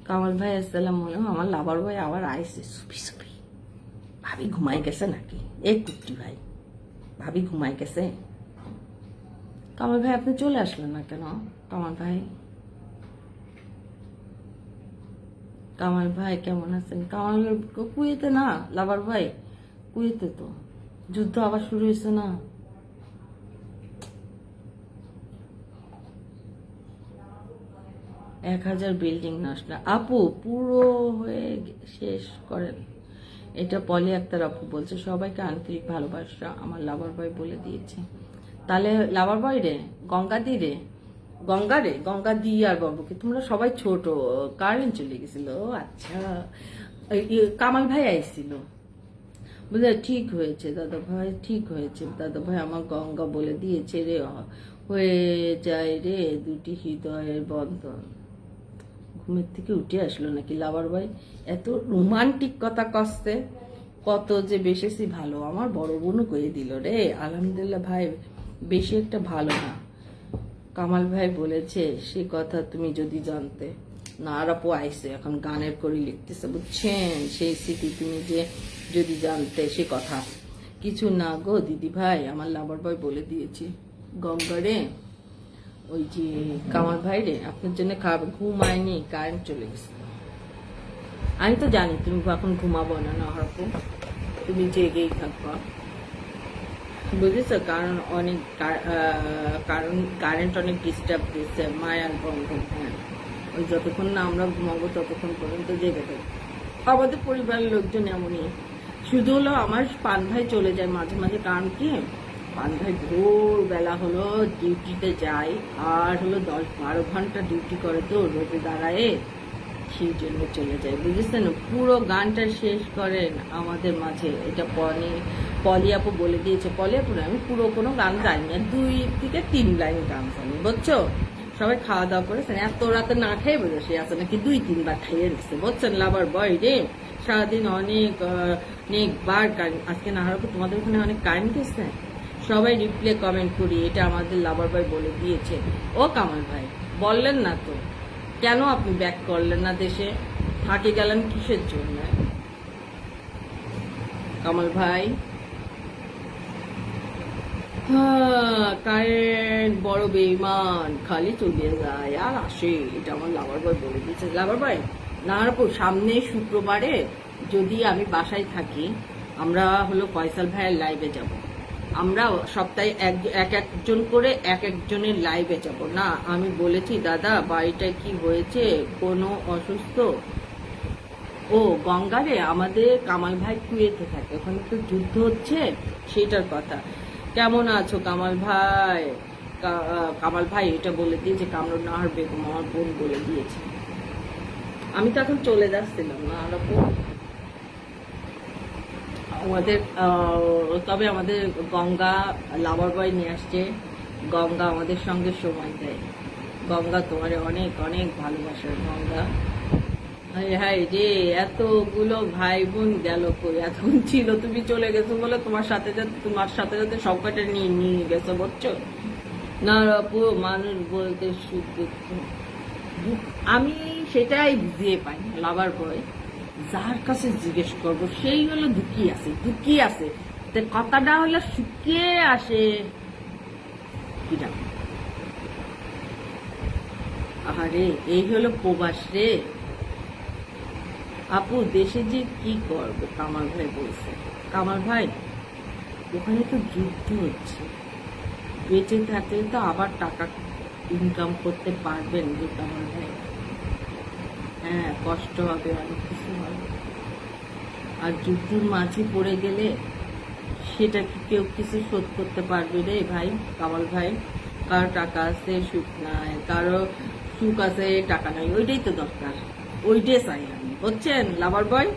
কামাল ভাই আসসালামু আলাইকুম। আমার লাভার ভাই আবার আইসে সুপি সুপি। ভাবি ঘুমাই গেছে নাকি? এই কুট্টি ভাই, ভাবি ঘুমাই গেছে? কামাল ভাই আপনি চলে আসলেন না কেন কামাল ভাই? কামাল ভাই কেমন আছেন? কামাল কুয়েতে না লাভার ভাই, কুয়েতে তো যুদ্ধ আবার শুরু হয়েছে না? 1000 বিল্ডিং নষ্ট। আপু পুরো হয়ে শেষ করেন। এটা পলি আক্তার আপু বলছে, সবাইকে আন্তরিক ভালোবাসা আমার লাভার ভাই বলে দিয়েছে। তাহলে লাভার ভাই রে, গঙ্গা দি রে, গঙ্গা রে, গঙ্গা দি আর বাবুকে তোমরা সবাই ছোট, কারেন্ট চলে গেছিল। আচ্ছা কামাল ভাই আইছিল, বুঝলে? ঠিক হয়েছে দাদা ভাই, ঠিক হয়েছে দাদা ভাই, আমার গঙ্গা বলে দিয়েছে রে, হয়ে যায় রে দুটি হৃদয়ের বন্ধন। ঘুমের থেকে উঠে আসলো নাকি লাভার ভাই? এত রোমান্টিক কথা কষ্টে, কত যে বেশি ভালো। আমার বড় বোনও কয়ে দিল রে, আলহামদুলিল্লাহ ভাই বেশি একটা ভালো না। কামাল ভাই বলেছে সে কথা তুমি যদি জানতে। না আর আপু আইসে এখন গানের করে লিখতেছে, বুঝছেন? সেই স্মৃতি তুমি যে যদি জানতে, সে কথা কিছু না গো দিদি ভাই, আমার লাভার ভাই বলে দিয়েছি গঙ্গারে, ওই যে কামাল ভাই রে আপনার জন্য খাবার ঘুমায়নি, কারেন্ট চলে গেছে। আমি তো জানি তুমি এখন ঘুমাবো না, না হরকম তুমি জেগেই থাকবা, বুঝেছো? কারণ অনেক কারণ কারেন্ট অনেক ডিস্টার্ব দিচ্ছে, মায়ার বন্ধন। হ্যাঁ, ওই যতক্ষণ না আমরা ঘুমাবো ততক্ষণ পর্যন্ত জেগে থাকবো। আমাদের পরিবারের লোকজন এমনই, শুধু হলো আমার পান ভাই চলে যায় মাঝে মাঝে। কারণ কি, পান ভাই ভোরবেলা হলো ডিউটিতে যায়, আর হলো 10-12 ঘন্টা ডিউটি করে তো রোদে দাঁড়ায়, সেই জন্য চলে যায়, বুঝেছেন? পুরো গানটা শেষ করেন আমাদের মাঝে, এটা পলি আপু বলে দিয়েছে। পলি আপু না, আমি পুরো কোনো গান জানি না, 2 থেকে 3 লাইন গান জানি, বুঝছো? সবাই খাওয়া দাওয়া করেছেন, এত রাতে না খেয়ে বসে আছে নাকি 2-3 বার খাইয়ে নিচ্ছে, বুঝছেন? লাভার বয় রে সারাদিন অনেকবার আজকে না হারবো, তোমাদের ওখানে অনেক কারেন্ট গেছে। সবাই রিপ্লে কমেন্ট করি, এটা আমাদের লাভার ভাই বলে দিয়েছে। ও কামাল ভাই বললেন না তো, কেন আপনি ব্যাক করলেন না দেশে? থাকে গেলেন কিসের জন্য কামাল ভাই? কারেন্ট বড় বেইমান, খালি চলে যায় আর আসে, এটা আমার লাভার ভাই বলে দিয়েছে। লাভার ভাই না সামনে শুক্রবারে যদি আমি বাসায় থাকি, আমরা হলো ফয়সাল ভাইয়ের লাইভে যাব। আমরা সপ্তাহে একজন করে একজনের লাইভে যাব না। আমি বলেছি দাদা বাড়িটায় কি হয়েছে, কোনো অসুস্থ? ও গঙ্গারে, আমাদের কামাল ভাই কুয়েতে থাকে, ওখানে তো যুদ্ধ হচ্ছে, সেটার কথা। কেমন আছো কামাল ভাই? কামাল ভাই এটা বলে দিয়েছে, কামরুন নাহার বেগম আমার বোন বলে দিয়েছে। আমি তো এখন চলে যাচ্ছিলাম না আর আমাদের, তবে আমাদের গঙ্গা লাভার বয় নিয়ে আসছে। গঙ্গা আমাদের সঙ্গে সময় দেয়। গঙ্গা তোমার অনেক অনেক ভালোবাসার গঙ্গা, হায় হায় রে, এতগুলো ভাই বোন গেল কই? এতক্ষণ ছিল, তুমি চলে গেছো বলে তোমার সাথে সাথে সবকটা নিয়ে নিয়ে গেছো, বুঝছো না আপু? মানুষ বলতে সুখ দুঃখ, আমি সেটাই বুঝিয়ে পাই না লাভার বয়। যার কাছে জিজ্ঞেস করবো সেই হলো দুঃখী আছে, দুঃখী আছে, কথাটা হলো শুকিয়ে আসে কিনা। আরে এই হলো প্রবাস রে আপু। দেশে যে কি করবে, কামাল ভাই বলছে। কামাল ভাই, ওখানে তো যুদ্ধ হচ্ছে, বেঁচে থাকলে তো আবার টাকা ইনকাম করতে পারবেন যে কামাল ভাই। হ্যাঁ, কষ্ট হবে, অনেক কিছু হবে। আর যুদ্ধের মাঝে পড়ে গেলে সেটা কি কেউ কিছু শোধ করতে পারবে রে ভাই, কামাল ভাই? কারো টাকা আছে সুখ নাই, কারো সুখ আছে টাকা নাই, ওইটাই তো দরকার, ওইটাই চাই আমি, বুঝছেন লাভার বয়?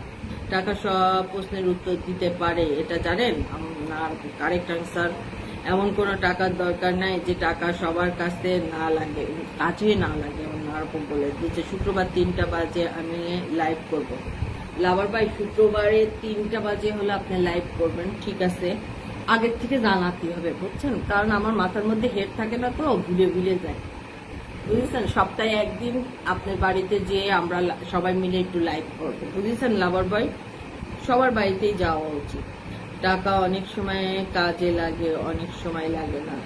টাকা সব প্রশ্নের উত্তর দিতে পারে এটা জানেন না? Correct answer. এমন কোনো টাকার দরকার নাই যে টাকা সবার কাছে না লাগে, কাছে না লাগে। এমন নারকম বলে দিচ্ছে শুক্রবার 3টা বাজে আমি লাইভ করব। লাভার ভাই, শুক্রবারে 3টা বাজে হলে আপনি লাইভ করবেন, ঠিক আছে? আগের থেকে জানাতে হবে, বুঝছেন? কারণ আমার মাথার মধ্যে হেড থাকে না, তো ভুলে ভুলে যায়, বুঝেছেন? সপ্তাহে একদিন আপনার বাড়িতে যেয়ে আমরা সবাই মিলে একটু লাইভ করবো, বুঝেছেন লাভার ভাই? সবার বাড়িতেই যাওয়া উচিত। টাকা অনেক সময় কাজে লাগে, অনেক সময় লাগে না।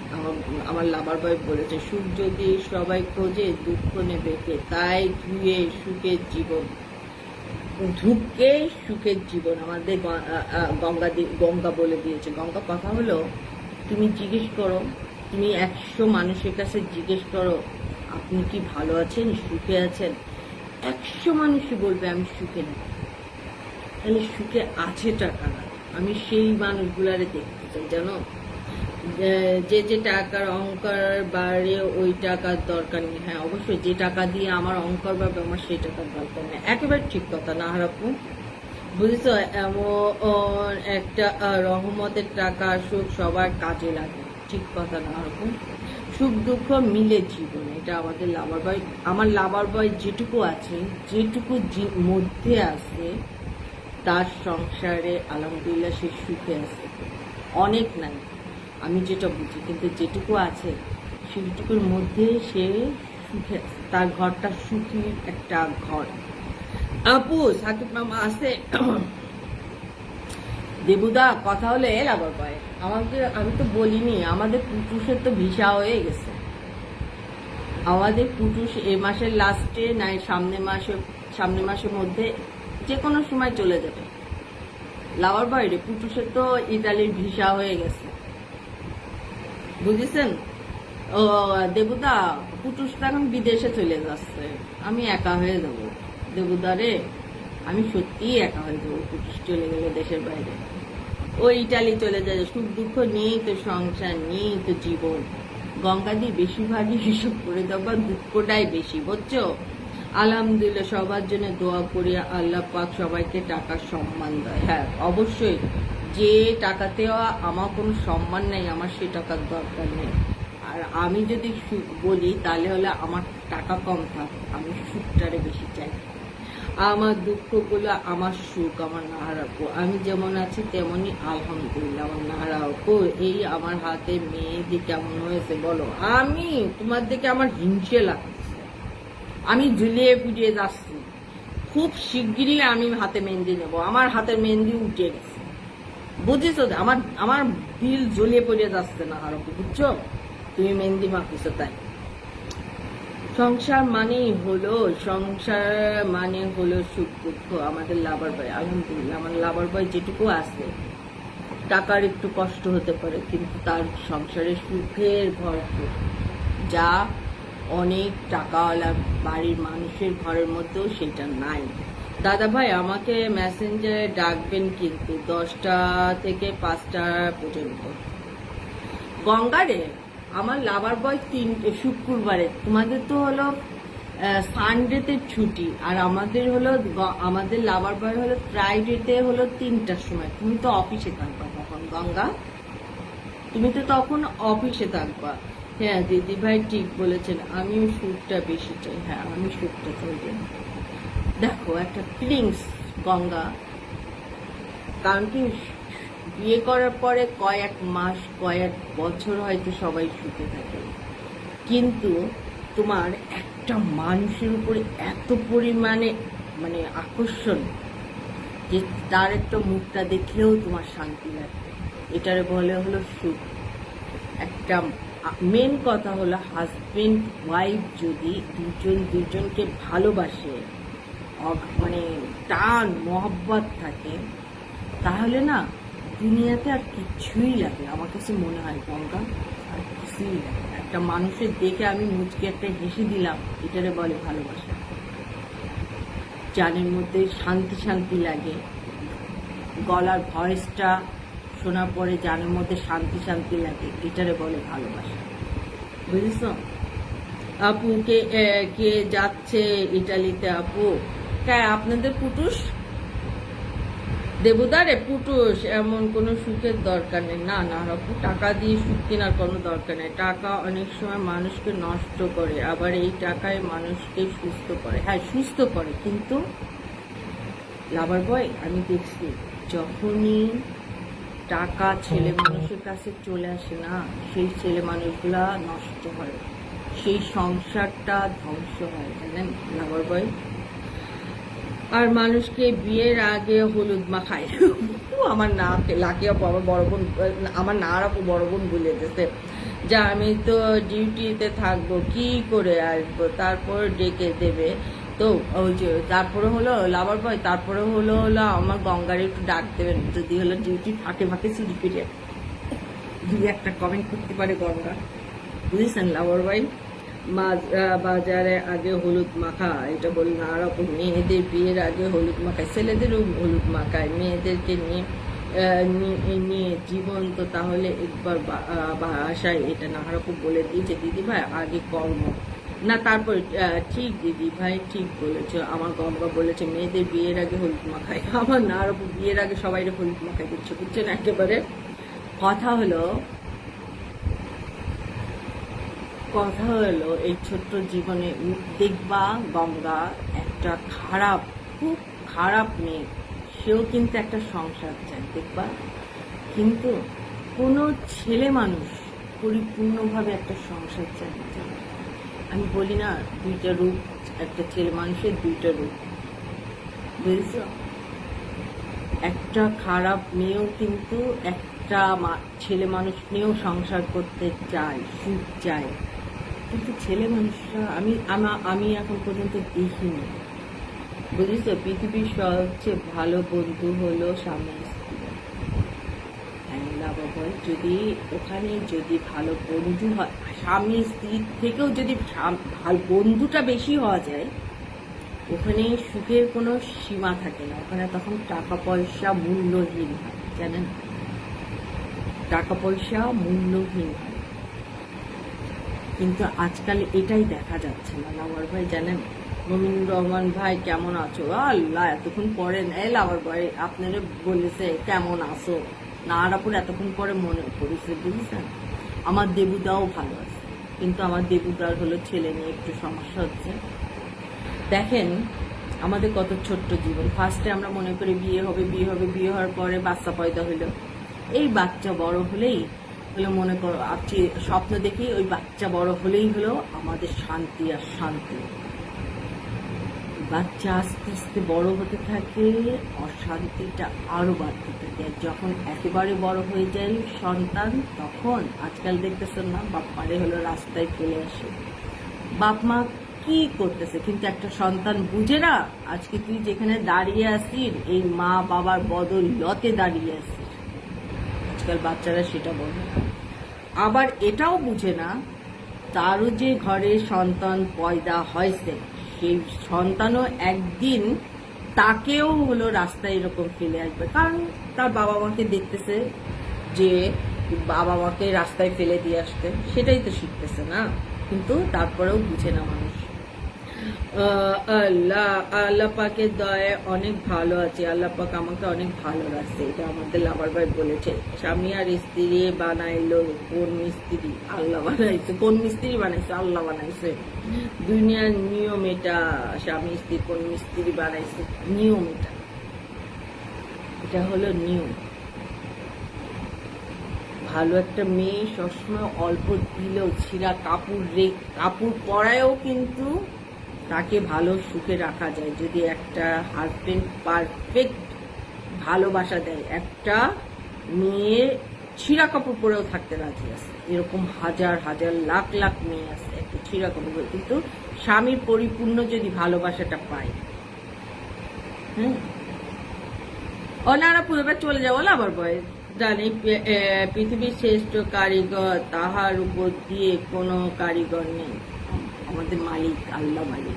আমার লাভার বয় বলেছে, সুখ যদি সবাই খোঁজে দুঃখ নেবে কে? তাই ধুয়ে সুখের জীবন, ধূপকে সুখের জীবন। আমাদের গঙ্গা বলে দিয়েছে। গঙ্গা কথা হলো, তুমি জিজ্ঞেস করো, তুমি 100 মানুষের কাছে জিজ্ঞেস করো আপনি কি ভালো আছেন, সুখে আছেন, 100 মানুষই বলবে আমি সুখে নেই। তাহলে সুখে আছে টাকা না? আমি সেই মানুষগুলারে দেখতে চাই, জানো? যে যে টাকার অহংকার বাড়ে ওই টাকার দরকার নেই। হ্যাঁ অবশ্যই, যে টাকা দিয়ে আমার অহংকার বাড়বে আমার সেই টাকার দরকার নেই, একেবারে ঠিক কথা না হারাপু, বুঝেছো? এমন একটা রহমতের টাকা সুখ সবার কাজে লাগে, ঠিক কথা না হারাপু। সুখ দুঃখ মিলে জীবন, এটা আমাদের লাভার বয়। আমার লাভার বয় যেটুকু আছে, যেটুকু মধ্যে আছে, তার সংসারে আলহামদুলিল্লাহ সে সুখে আছে। অনেক নাই, আমি যেটা বুঝি, কিন্তু যেটুকু আছে সেটুকুর মধ্যে সে সুখে আছে, তার ঘরটা সুখী একটা ঘর। আপু সাকিব মামা আছে? দেবুদা কথা হলে লাভার পায় আমাদের। আমি তো বলিনি, আমাদের পুটুষের তো ভিসা হয়ে গেছে। আমাদের পুটুষ এ মাসের লাস্টে নাই সামনে মাসের মধ্যে যে কোনো সময় চলে যাবে। লাভার বাইরে পুটুষের তো ইতালির ভিসা হয়ে গেছে, বুঝেছেন? ও দেবুদা, পুটুষ তো এখন বিদেশে চলে যাচ্ছে, আমি একা হয়ে যাবো দেবুদা রে, আমি সত্যিই একা হয়ে যাবো পুটুষ চলে গেলে দেশের বাইরে। ও ইটালি চলে যায়, সুখ দুঃখ নিয়েই তো সংসার, নিয়েই তো জীবন। গঙ্গাদি বেশিরভাগই হিসাব করে দেওয়া, দুঃখটাই বেশি, বুঝছো? আলহামদুলিল্লাহ, সবার জন্য দোয়া করি আল্লাহ পাক সবাইকে টাকার সম্মান দেয়। হ্যাঁ অবশ্যই, যে টাকাতেও আমার কোনো সম্মান নেই, আমার সে টাকার দরকার নেই। আর আমি যদি সুখ বলি তাহলে হলে আমার টাকা কম থাক, আমি সুখটারে বেশি চাই। আমার দুঃখগুলো আমার সুখ, আমার নাহারাপু। আমি যেমন আছি তেমনই আলহামদুলিল্লাহ আমার নাহারাপু। এই আমার হাতে মেহেদি কেমন হয়েছে বলো? আমি তোমার দিকে আমার হিংসে লাগছে, আমি ঝুলিয়ে ফুটিয়ে যাচ্ছি। খুব শিগগিরই আমি হাতে মেহেন্দি নেব, আমার হাতের মেহেন্দি উঠে গেছে, বুঝেছো? আমার দিল জ্বলিয়ে পড়ে যাচ্ছে না আরো, বুঝছো? তুমি মেহেন্দি মাখিছো তাই। সংসার মানে হলো সুখ দুঃখ। আমাদের লাভার বয় আলহামদুলিল্লাহ, আমার লাভার বয় যেটুকু আছে, টাকার একটু কষ্ট হতে পারে কিন্তু তার সংসারে সুখের ভরপুর, যা অনেক টাকাওয়ালা বাড়ির মানুষের ঘরের মধ্যেও সেটা নাই। দাদা ভাই আমাকে মেসেঞ্জারে ডাকবেন কিন্তু 10টা থেকে 5টা পর্যন্ত। গঙ্গারে আমার লাভার বয় শুক্রবারে, তোমাদের তো হলো সানডেতে ছুটি, আর আমাদের লাভার বয় হলো ফ্রাইডেতে হলো 3টার সময়। তুমি তো অফিসে থাকবা তখন গঙ্গা, তুমি তো তখন অফিসে থাকবা। হ্যাঁ দিদি ভাই ঠিক বলেছেন, আমিও সুখটা বেশি চাই। হ্যাঁ আমি সুখটা চাই। দেখো একটা ফিলিংস গঙ্গা, কারণ কি বিয়ে করার পরে কয়েক মাস কয়েক বছর হয়তো সবাই সুখে থাকে, কিন্তু তোমার একটা মানুষের উপরে এত পরিমাণে মানে আকর্ষণ যে তার একটা মুখটা দেখলেও তোমার শান্তি লাগবে, এটারে বলে হলো সুখ। একটা মেন কথা হলো হাজবেন্ড ওয়াইফ যদি দুজনকে ভালোবাসে, মানে টান মহব্বত থাকে, তাহলে না দুনিয়াতে আর কিছুই লাগে আমার কাছে মনে হয় গঙ্গা, আর কিছুই লাগে। একটা মানুষের দেখে আমি মুচকে একটা হেসে দিলাম, এটারে বলে ভালোবাসা। জানের মধ্যে শান্তি শান্তি লাগে, গলার ভয়েসটা শোনার পরে জানের মধ্যে শান্তি শান্তি লাগে, এটারে বলে ভালোবাসা। বুঝেছ? আপু কে যাচ্ছে ইটালিতে? আপু আপনাদের পুটুস দেবুদারে পুটুস, এমন কোনো সুখের দরকার নেই। না না আপু, টাকা দিয়ে সুখ কেনার কোনো দরকার নেই। টাকা অনেক সময় মানুষকে নষ্ট করে, আবার এই টাকায় মানুষকে সুস্থ করে। হ্যাঁ সুস্থ করে, কিন্তু লাভার বয় আমি দেখছি যখনই টাকা ছেলে মানুষের কাছে চলে আসে না, সেই ছেলে মানুষগুলা নষ্ট হয়, সেই সংসারটা ধ্বংস হয়, জানেন লাভার বয়। আর মানুষকে বিয়ের আগে হলুদ মাখায়। আমার না লাকি আপু, আমার বড় বোন, আমার না আপু বড় বোন বলে দিতে যা আমি তো ডিউটিতে থাকবো, কি করে আসবো, তারপর ডেকে দেবে। তো ওই যে তারপরে হলো লাভার বয়, তারপরে হলো আমার গঙ্গারে একটু ডাক দেবেন, যদি হলো ডিউটি ফাঁকে ফাঁকে চুরি ফিরে দুই একটা কমেন্ট করতে পারে গঙ্গা। বুঝেছেন লাভার বয়? বাজারে আগে হলুদ মাখা, এটা বলি না আর মেয়েদের বিয়ের আগে হলুদ মাখায়, ছেলেদেরও হলুদ মাখায়, মেয়েদেরকে নিয়ে জীবন। তো তাহলে একবার বাসায় এটা নাহারকম বলে দিয়েছে দিদি ভাই আগে কর্ম না, তারপর ঠিক দিদি ভাই ঠিক বলেছ। আমার গঙ্গা বলেছে মেয়েদের বিয়ের আগে হলুদ মাখায়, আমার নাহারকম বিয়ের আগে সবাই হলুদ মাখায় দিচ্ছে, বুঝছেন? একেবারে কথা হলো এই ছোট্ট জীবনে দেখবা গঙ্গা একটা খুব খারাপ মেয়ে, সেও কিন্তু একটা সংসার চায় দেখবা, কিন্তু কোনো ছেলে মানুষ পরিপূর্ণভাবে একটা সংসার চায় না। আমি বলি না দুইটা রূপ, একটা ছেলে মানুষের দুইটা রূপ, বুঝেছ? একটা খারাপ মেয়েও কিন্তু একটা ছেলে মানুষ নিয়েও সংসার করতে চায়, সুখ চায়, কিন্তু ছেলে মানুষরা আমি এখন পর্যন্ত দেখিনি। বুঝেছ? পৃথিবীর সবচেয়ে ভালো বন্ধু হলো স্বামী স্ত্রী। যদি ওখানে যদি ভালো বন্ধু হয়, স্বামী স্ত্রীর থেকেও যদি ভালো বন্ধুটা বেশি হওয়া যায়, ওখানে সুখের কোনো সীমা থাকে না, ওখানে তখন টাকা পয়সা মূল্যহীন হয়, জানেন? টাকা পয়সা মূল্যহীন হয়, কিন্তু আজকাল এটাই দেখা যাচ্ছে না লাভার ভাই, জানেন? মমিনুর রহমান ভাই কেমন আছো? আল্লাহ এতক্ষণ পরে লাভার ভাই আপনারা বলেছে কেমন আছো, না আপুর এতক্ষণ পরে মনে করেছে, বুঝেছেন? আমার দেবুদাও ভালো আছে, কিন্তু আমার দেবুদার হলো ছেলে নিয়ে একটু সমস্যা হচ্ছে। দেখেন আমাদের কত ছোট্ট জীবন, ফার্স্টে আমরা মনে করি বিয়ে হবে, বিয়ে হওয়ার পরে বাচ্চা পয়দা হইলো, এই বাচ্চা বড় হলেই হলো মনে করো স্বপ্ন দেখি ওই বাচ্চা বড় হলেই হলো আমাদের শান্তি আর শান্তি। বাচ্চা আস্তে আস্তে বড় হতে থাকে, অশান্তিটা আরো বাড়তে থাকে। যখন একেবারে বড় হয়ে যায় সন্তান, তখন আজকাল দেখতেছেন না বাপ মারে হলো রাস্তায় ফেলে আসে, বাপ মা কি করতেছে, কিন্তু একটা সন্তান বুঝে না আজকে তুই যেখানে দাঁড়িয়ে আসিস এই মা বাবার বদৌলতে দাঁড়িয়ে আসিস। আজকাল বাচ্চারা সেটা বলে না, আবার এটাও বুঝে না তারও যে ঘরে সন্তান পয়দা হয়েছে, সেই সন্তানও একদিন তাকেও হলো রাস্তায় এরকম ফেলে আসবে, কারণ তার বাবা মাকে দেখতেছে যে বাবা মাকে রাস্তায় ফেলে দিয়ে আসতে, সেটাই তো শিখতেছে না, কিন্তু তারপরেও বুঝে না মানুষ। আল্লাহ আল্লাহ পাকের দয়ায় অনেক ভালো আছে। আল্লাহ পাক আমাকে অনেক ভালো রাখছে, এটা আমাদের লাভার ভাই বলেছে। স্বামী আর স্ত্রী বানাইলো কোন মিস্ত্রি? আল্লাহ বানাইছে। কোন মিস্ত্রি বানাইছে? আল্লাহ বানাইছে। দুনিয়ার নিয়ম এটা। স্বামী স্ত্রী কোন মিস্ত্রি বানাইছে? নিয়ম এটা, এটা হলো নিয়ম। ভালো একটা মেয়ে সবসময় অল্প দিলেও ছিঁড়া কাপড় পরায়ও কিন্তু তাকে ভালো সুখে রাখা যায় যদি একটা হাজবেন্ড পারফেক্ট ভালোবাসা দেয়। একটা মেয়ে ছিঁড়া কাপড় পরেও থাকতে রাজি আছে, এরকম হাজার হাজার লাখ লাখ মেয়ে আছে একটা ছিঁড়া কাপড় পরে, কিন্তু স্বামীর পরিপূর্ণ যদি ভালোবাসাটা পায়। ওনারা পুরোটা চলে যাবো আবার বয়স জানি পৃথিবীর শ্রেষ্ঠ কারিগর তাহার উপর দিয়ে কোনো কারিগর নেই, আমাদের মালিক আল্লাহ মালিক।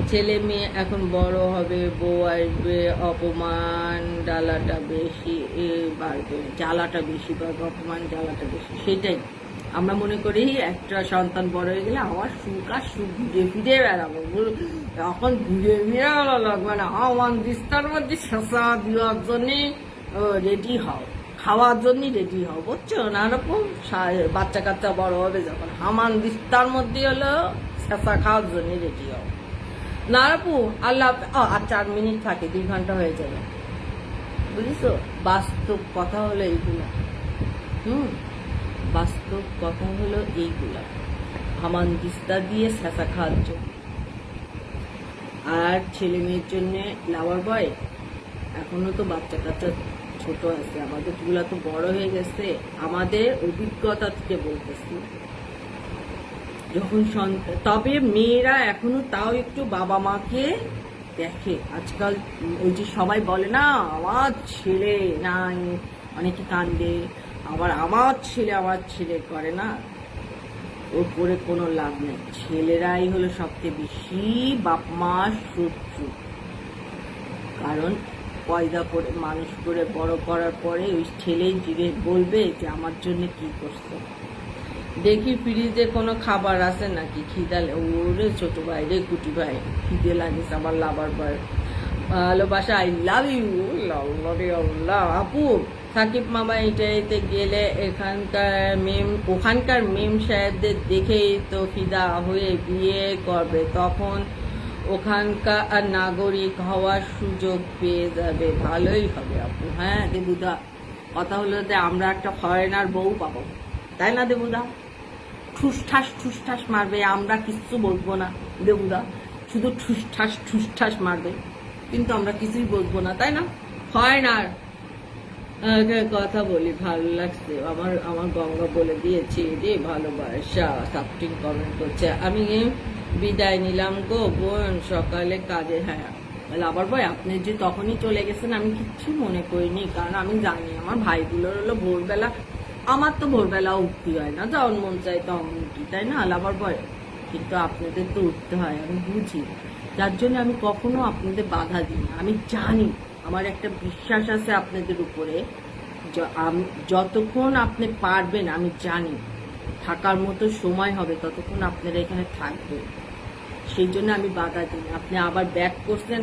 ছেলে মেয়ে এখন বড় হবে, বউ আসবে, অপমান জ্বালাটা বেশি বাড়বে, জ্বালাটা বেশি বাড়বে, অপমান জ্বালাটা বেশি। সেটাই আমরা মনে করি একটা সন্তান বড় হয়ে গেলে আমার সুখ আর সুখ ঘুরে ফিরে বেড়াবো, এখন ঘুরে ফিরে ভালো লাগবে না। আমার বিস্তার মধ্যে শশা দেওয়ার জন্যে রেডি হও, খাওয়ার জন্য রেডি হও, বুঝছো না? এরকম বাচ্চা কাচ্চা বড় হবে যখন হামান দিস্তার মধ্যে হলো শশা খাওয়ার জন্য রেডি হও। না আপু আল্লাহ আর 4 মিনিট থাকে, 2 ঘন্টা হয়ে যাবে, বুঝেছো? বাস্তব কথা হলো এইগুলা। বাস্তব কথা হলো এইগুলা, হামান দিস্তা দিয়ে শশা খাওয়ার জন্য। আর ছেলে মেয়ের জন্য লাভার বয় এখনো তো বাচ্চা কাচ্চা ছোট আছে, আমাদের গুলা তো বড় হয়ে গেছে। আমাদের অভিজ্ঞতা থেকে বলতেছি, যখন তবে মেয়েরা এখনো তাও একটু বাবা মাকে দেখে। আজকাল ওই যে সবাই বলে না আমার ছেলে নাই, অনেকে কান্দে, আবার আমার ছেলে করে না, ওর করে কোনো লাভ নেই। ছেলেরাই হলো সবচেয়ে বেশি বাপ মা শত্রু, কারণ পয়দা করে মানুষ করে বড় করার পরে ওই ছেলেই জিজ্ঞেস বলবে যে আমার জন্য কি করছো। দেখি ফ্রিজে কোনো খাবার আছে নাকি, খিদা। ওরে ছোট ভাই রে, কুটি ভাই, খিদে লাগিস আমার লাভার ভাই। ভালোবাসা, আই লাভ ইউ। আল্লাহ আপু সাকিব মামা এটাইতে গেলে ওখানকার মেম সাহেবদের দেখেই তো ফিদা হয়ে বিয়ে করবে, তখন ওখানকার নাগরিক হওয়ার সুযোগ পেয়ে যাবে, ভালোই হবে আপু। হ্যাঁ দেবুদা, কথা হলো যে আমরা একটা ফরেনার বউ পাবো, তাই না দেবুদা? ঠুসঠাস মারবে, আমরা কিচ্ছু বলবো না দেবুদা, শুধু ঠুসঠাস মারবে, কিন্তু আমরা কিছুই বলবো না, তাই না? ফরেনার কথা বলি, ভালো লাগছে আমার গঙ্গা বলে দিয়েছে রে ভালোবাসা, সাপটিং কমেন্ট করছে। আমি বিদায় নিলাম গো বোন, সকালে কাজে। হ্যাঁ লাভার বয় আপনি যে তখনই চলে গেছেন আমি কিচ্ছু মনে করিনি, কারণ আমি জানি আমার ভাইগুলোর হলো ভোরবেলা, আমার তো ভোরবেলা উঠতে হয় না, যখন মন চাই তখন উঠি, তাই না লাভার বয়? কিন্তু আপনাদের তো উঠতে হয়, আমি বুঝি, যার জন্য আমি কখনো আপনাদের বাধা দিই না। আমি জানি, আমার একটা বিশ্বাস আছে আপনাদের উপরে, যতক্ষণ আপনি পারবেন আমি জানি থাকার মতো সময় হবে ততক্ষণ আপনারা এখানে থাকবেন, সেই জন্য আমি বাধা দিই। আপনি আবার ব্যাক করছেন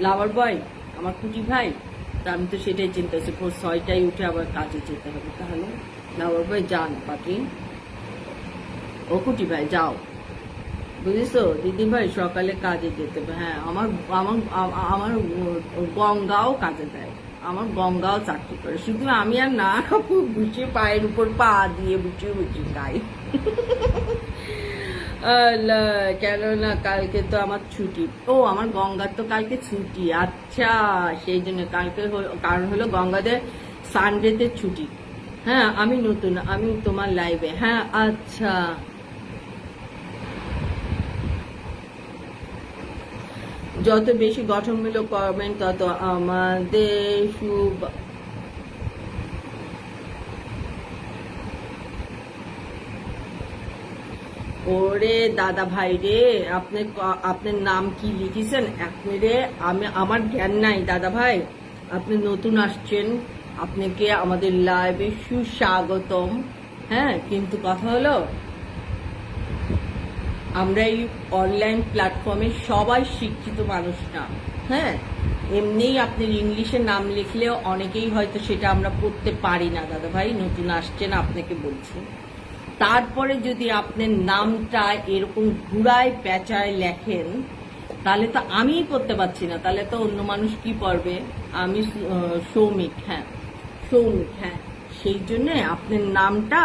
লাভার বয় আমার কুটি ভাই, তা আমি তো সেটাই চিন্তা করছি, 6টায় উঠে আবার কাজে যেতে হবে। তাহলে লাভার বয় যান পাখি, ও কুটি ভাই যাও, বুঝেছো? দিদি ভাই সকালে কাজে যেতে হবে। হ্যাঁ আমার আমার আমার গঙ্গাও কাজে দেয়, আমার গঙ্গাও চাকরি করে, শুধু আমি আর না বুঝে পায়ের উপর পা দিয়ে বুঝে খাই। কেননা কালকে তো আমার ছুটি। ও আমার গঙ্গার তো কালকে ছুটি, আচ্ছা সেই জন্য কালকে কারণ হলো গঙ্গাদের সানডেতে ছুটি। হ্যাঁ আমি নতুন, আমি তোমার লাইভে। হ্যাঁ আচ্ছা, যত বেশি গঠনমূলক কমেন্ট তত আমাদের ওরে দাদা ভাই রে, আপনার নাম কি লিখেছেন আপনি রে? আমার জ্ঞান নাই দাদা ভাই, আপনি নতুন আসছেন, আপনাকে আমাদের লাইভে সুস্বাগতম। হ্যাঁ কিন্তু কথা হলো আমরা এই অনলাইন প্ল্যাটফর্মে সবাই শিক্ষিত মানুষ না। হ্যাঁ, এমনিই আপনার ইংলিশে নাম লিখলেও অনেকেই হয়তো সেটা আমরা পড়তে পারি না দাদা ভাই, নতুন আসছেন আপনাকে বলছি। তারপরে যদি আপনার নামটা এরকম ঘুরায় পেঁচায় লেখেন, তাহলে তো আমিই পড়তে পারছি না, তাহলে তো অন্য মানুষ কি পড়বে? আমি সৌমিক, হ্যাঁ সৌমিক, হ্যাঁ। সেই জন্য আপনার নামটা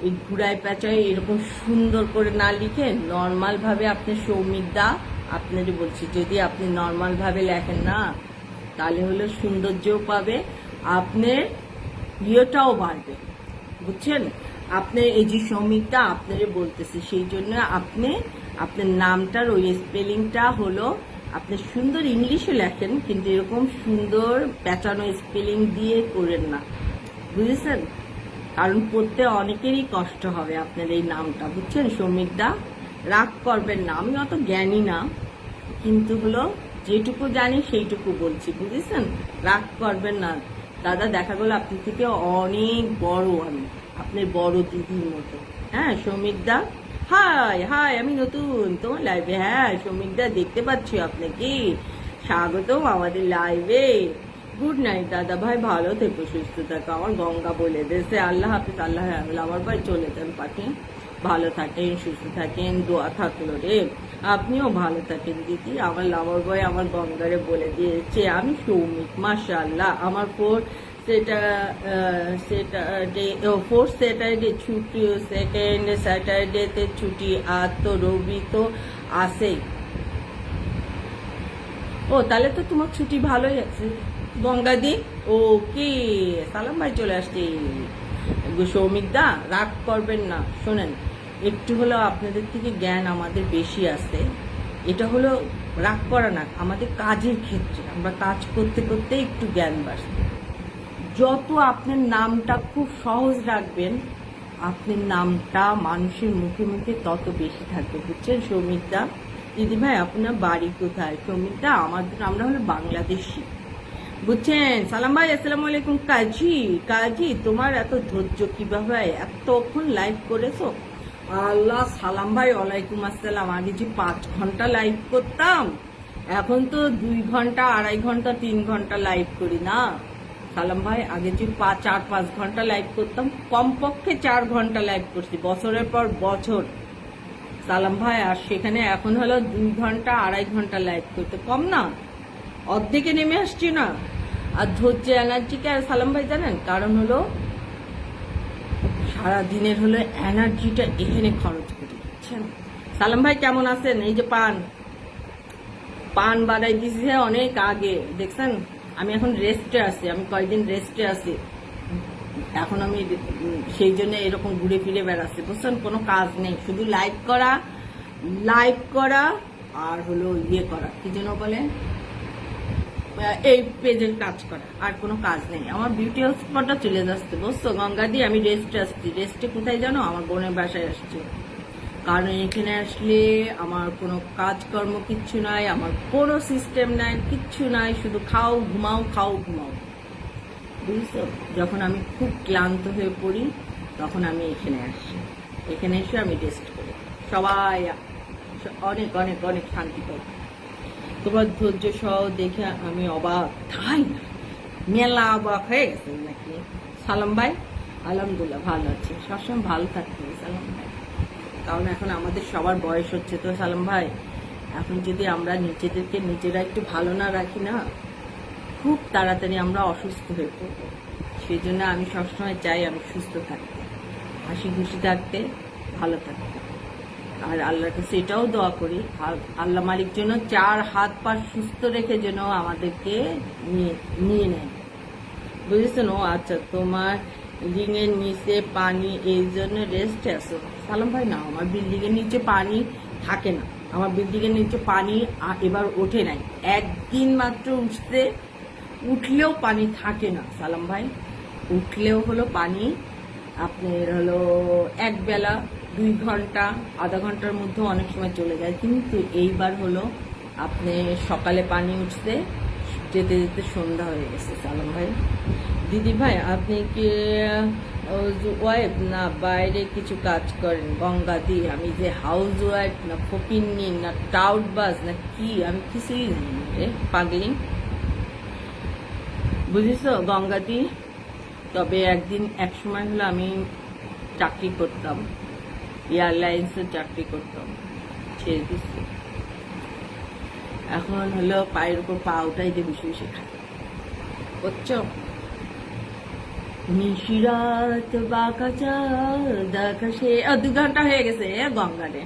এই ঘুরায় পেঁচায় এরকম সুন্দর করে না লিখে নর্মাল ভাবে আপনি সৌমিক দা, আপনারই বলছি, যদি আপনি নর্মাল ভাবে লেখেন না, তাহলে হলো সৌন্দর্যও পাবে, আপনার ইয়েটাও বাড়বে, বুঝছেন? আপনি এই যে সৌমিকটা আপনারে বলতেছি, সেই জন্য আপনি আপনার নামটার ওই স্পেলিংটা হলো, আপনি সুন্দর ইংলিশে লেখেন, কিন্তু এরকম সুন্দর পেঁচানো স্পেলিং দিয়ে করেন না, বুঝেছেন? কারণ পড়তে অনেকেরই কষ্ট হবে আপনার এই নামটা, বুঝছেন সৌমিকদা? রাগ করবেন না, আমি অত জ্ঞানী না, কিন্তু হলো যেটুকু জানি সেইটুকু বলছি, বুঝেছেন? রাগ করবেন না দাদা, দেখা গেল আপনি থেকে অনেক বড়, আমি আপনার বড় দিদির মতো। হ্যাঁ সৌমিকদা, হাই হাই, আমি নতুন তোমার লাইভে। হ্যাঁ সৌমিকদা, দেখতে পাচ্ছি আপনাকে, স্বাগতম আমাদের লাইভে। গুড নাইট দাদা ভাই, ভালো থেকো, সুস্থ থাকো। আমার গঙ্গা বলে দিয়েছে আল্লাহ হাফিজ, আল্লাহ হাফিজ। আমার ভাই চলে যান পাখি, ভালো থাকেন, সুস্থ থাকেন, দোয়া থাকলো রে, আপনিও ভালো থাকেন দিদি। আমার লাভার বয় আমার গঙ্গারে বলে দিয়েছে আমি সৌমিক, মাশাআল্লাহ। আমার ফোর্থ স্যাটারডে ছুটি, সেকেন্ড স্যাটারডেতে ছুটি, আর তো রবি তো আসেই। ও তাহলে তো তোমার ছুটি ভালোই আছে গঙ্গাদি। ওকে, সালাম ভাই চলে আসছি। সৌমিক দা রাগ করবেন না, শোনেন, একটু হলো আপনাদের থেকে জ্ঞান আমাদের বেশি আছে, এটা হলো রাগ করা না, আমাদের কাজের ক্ষেত্রে আমরা কাজ করতে করতে একটু জ্ঞান বাড়ছে। যত আপনার নামটা খুব সহজ রাখবেন, আপনার নামটা মানুষের মুখে মুখে তত বেশি থাকবে, বুঝছেন সৌমিক দা? দিদি ভাই আপনার বাড়ি কোথায়? সৌমিক দা আমরা হলো বাংলাদেশি, বুঝছেন? সালাম ভাই আসসালামু আলাইকুম। কাজী কাজী, তোমার এত ধৈর্য কিভাবে, এতক্ষণ লাইভ করেছো? আল্লাহ, সালাম ভাই ওয়ালাইকুম আসসালাম। আগে যে 5 ঘন্টা লাইভ করতাম, এখন তো 2 ঘন্টা, 2.5 ঘন্টা, 3 ঘন্টা লাইভ করি না সালাম ভাই। আগে যে 4-5 ঘন্টা লাইভ করতাম, কমপক্ষে 4 ঘন্টা লাইভ করছি বছরের পর বছর সালাম ভাই, আর সেখানে এখন হলো 2 ঘন্টা 2.5 ঘন্টা লাইভ করতে, কম না? অর্ধেকে নেমে আসছি না? আর ধৈর্য এনার্জিকে আর সালাম ভাই জানেন কারণ হলো, সারাদিনের হলো এনার্জিটা এখানে খরচ করি, বুঝছেন? সালাম ভাই কেমন আছেন? এই যে পান বাড়াই দিয়েছে অনেক আগে, দেখছেন? আমি এখন রেস্টে আছি, আমি কয়েকদিন রেস্টে আছি এখন, আমি সেই জন্য এরকম ঘুরে ফিরে বেড়াচ্ছি, বুঝছেন? কোনো কাজ নেই, শুধু লাইভ করা আর হলো ইয়ে করা, কি যেন বলে, এই পেজের কাজ করা, আর কোনো কাজ নেই। আমার বিউটি হটস্পটটা চলে যাচ্ছে, বুঝছো গঙ্গা দিয়ে? আমি রেস্টে আসছি। রেস্টে কোথায় জানো? আমার বোনের বাসায় আসছি, কারণ এখানে আসলে আমার কোনো কাজকর্ম কিচ্ছু নাই, আমার কোনো সিস্টেম নাই, কিচ্ছু নাই, শুধু খাও ঘুমাও, বুঝছো? যখন আমি খুব ক্লান্ত হয়ে পড়ি, তখন আমি এখানে আসি, এখানে এসে আমি রেস্ট করি, সবাই অনেক অনেক অনেক শান্তি পাই। তোমার ধৈর্য সহ দেখে আমি অবাক, তাই না? মেলা অবাক হয়ে গেছে নাকি? সালাম ভাই আলহামদুলিল্লাহ ভালো আছে, সবসময় ভালো থাকতে হবে সালাম ভাই, কারণ এখন আমাদের সবার বয়স হচ্ছে তো সালাম ভাই, এখন যদি আমরা নিজেদেরকে নিজেরা একটু ভালো না রাখি না, খুব তাড়াতাড়ি আমরা অসুস্থ হয়ে পড়ব। সেই জন্য আমি সবসময় চাই আমি সুস্থ থাকতে, হাসি খুশি থাকতে, ভালো থাকতে, আর আল্লাহর কাছে এটাও দোয়া করি, আল্লাহ মালিক যেন 4 হাত পা সুস্থ রেখে যেন আমাদেরকে নিয়ে নেয়, বুঝেছেন? ও আচ্ছা, তোমার বিল্ডিং এর নিচে পানি, এই জন্য রেস্টে আসো সালাম ভাই। না, আমার বিল্ডিং এর নিচে পানি থাকে না, আমার বিল্ডিং এর নিচে পানি এবার ওঠে নাই, একদিন মাত্র উঠলেও পানি থাকে না সালাম ভাই। উঠলেও হলো পানি আপনার হলো এক বেলা 2 ঘন্টা, আধা ঘন্টার মধ্যে অনেক সময় চলে যায়, কিন্তু এইবার হলো আপনি সকালে পানি উঠছে, যেতে যেতে সন্ধ্যা হয়ে গেছে সালাম ভাই। দিদি ভাই আপনি কি ওয়াইফ না বাইরে কিছু কাজ করেন? গঙ্গা দি আমি যে হাউস ওয়াইফ না ফকিন্নি না টাউট বাস না কি, আমি কিছুই জানি না রে পাগলি, বুঝেছো গঙ্গা দি? তবে এক সময় হলো আমি চাকরি করতাম, এয়ারলাইন্সে চাকরি করতাম, ছেড়ে দিচ্ছি। এখন হলো পায়ের উপর পা উঠাই দিয়ে বেশি বেশি খাই, বুঝছো? নিশিরাত বাঁকা চাঁদ দেখা সে 2 ঘন্টা হয়ে গেছে গঙ্গারে।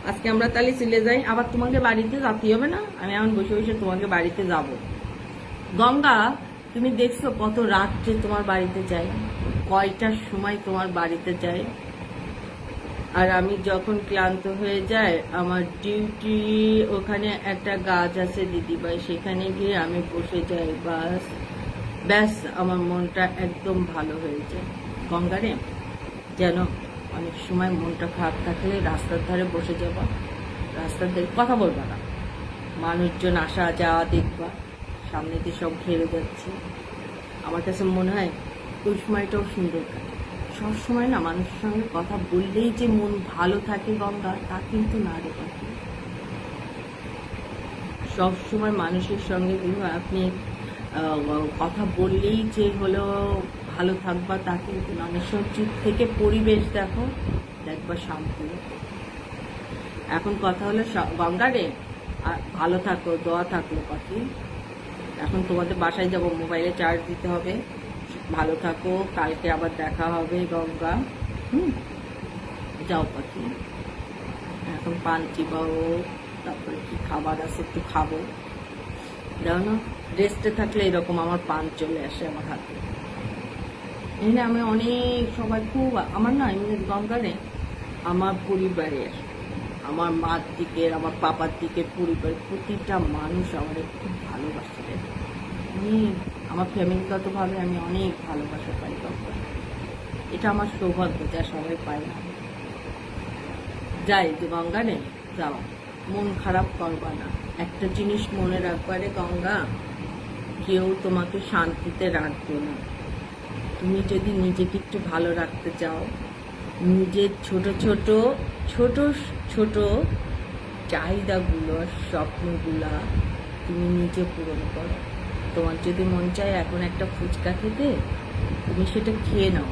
আজকে আমরা তাহলে চলে যাই, আবার তোমাকে বাড়িতে যেতে হবে না, আমি এখন বসে বসে তোমাকে বাড়িতে যাব। গঙ্গা তুমি দেখছো কত রাত্রে তোমার বাড়িতে যাই, কয়টার সময় তোমার বাড়িতে যাই, আর আমি যখন ক্লান্ত হয়ে যায় আমার ডিউটি ওখানে একটা গাছ আছে দিদিভাই, সেখানে গিয়ে আমি বসে যাই, ব্যাস আমার মনটা একদম ভালো হয়ে যায়। গঙ্গারে যেন অনেক সময় মনটা খারাপ থাকলে রাস্তার ধারে বসে যাবা, রাস্তার ধারে কথা বলবা না, মানুষজন আসা যাওয়া দেখবা, সামনে দিয়ে সব ঘেরে যাচ্ছে, আমার কাছে মনে হয় ওই সময়টাও সুন্দর কাটে। সবসময় না মানুষের সঙ্গে কথা বললেই যে মন ভালো থাকে গঙ্গা, তা কিন্তু না রে পাখি। সবসময় মানুষের সঙ্গে আপনি কথা বললেই যে হলো ভালো থাকবা তা কিন্তু অনেক সময় চুপ থেকে পরিবেশ দেখো, দেখবা শান্তি। এখন কথা হলো গঙ্গারে ভালো থাকো, দোয়া থাকলো পাখি। এখন তোমাদের বাসায় যাব, মোবাইলে চার্জ দিতে হবে। ভালো থাকো, কালকে আবার দেখা হবে গঙ্গা। যাও পাখি, এখন পান চিবাও, তারপরে কি খাবার আছে একটু খাবো, যাও না। রেস্টে থাকলে এরকম আমার পান চলে আসে আমার হাতে। এখানে আমি অনেক সবাই খুব আমার না এমনি গঙ্গারে আমার পরিবারের, আমার মার দিকের, আমার পাপার দিকের পরিবার প্রতিটা মানুষ আমাদের খুব ভালোবাসে। আমার ফ্যামিলিগতভাবে আমি অনেক ভালোবাসা পাই গঙ্গা, এটা আমার সৌভাগ্য, যা সবাই পায় না। যাই যে গঙ্গারে যাও, মন খারাপ করবা না। একটা জিনিস মনে রাখবা রে গঙ্গা, কেউ তোমাকে শান্তিতে রাখবে না। তুমি যদি নিজেকে একটু ভালো রাখতে চাও, নিজের ছোট ছোট ছোট ছোট চাহিদাগুলো, স্বপ্নগুলা তুমি নিজে পূরণ করো। তোমার যদি মন চায় এখন একটা ফুচকা খেতে, তুমি সেটা খেয়ে নাও।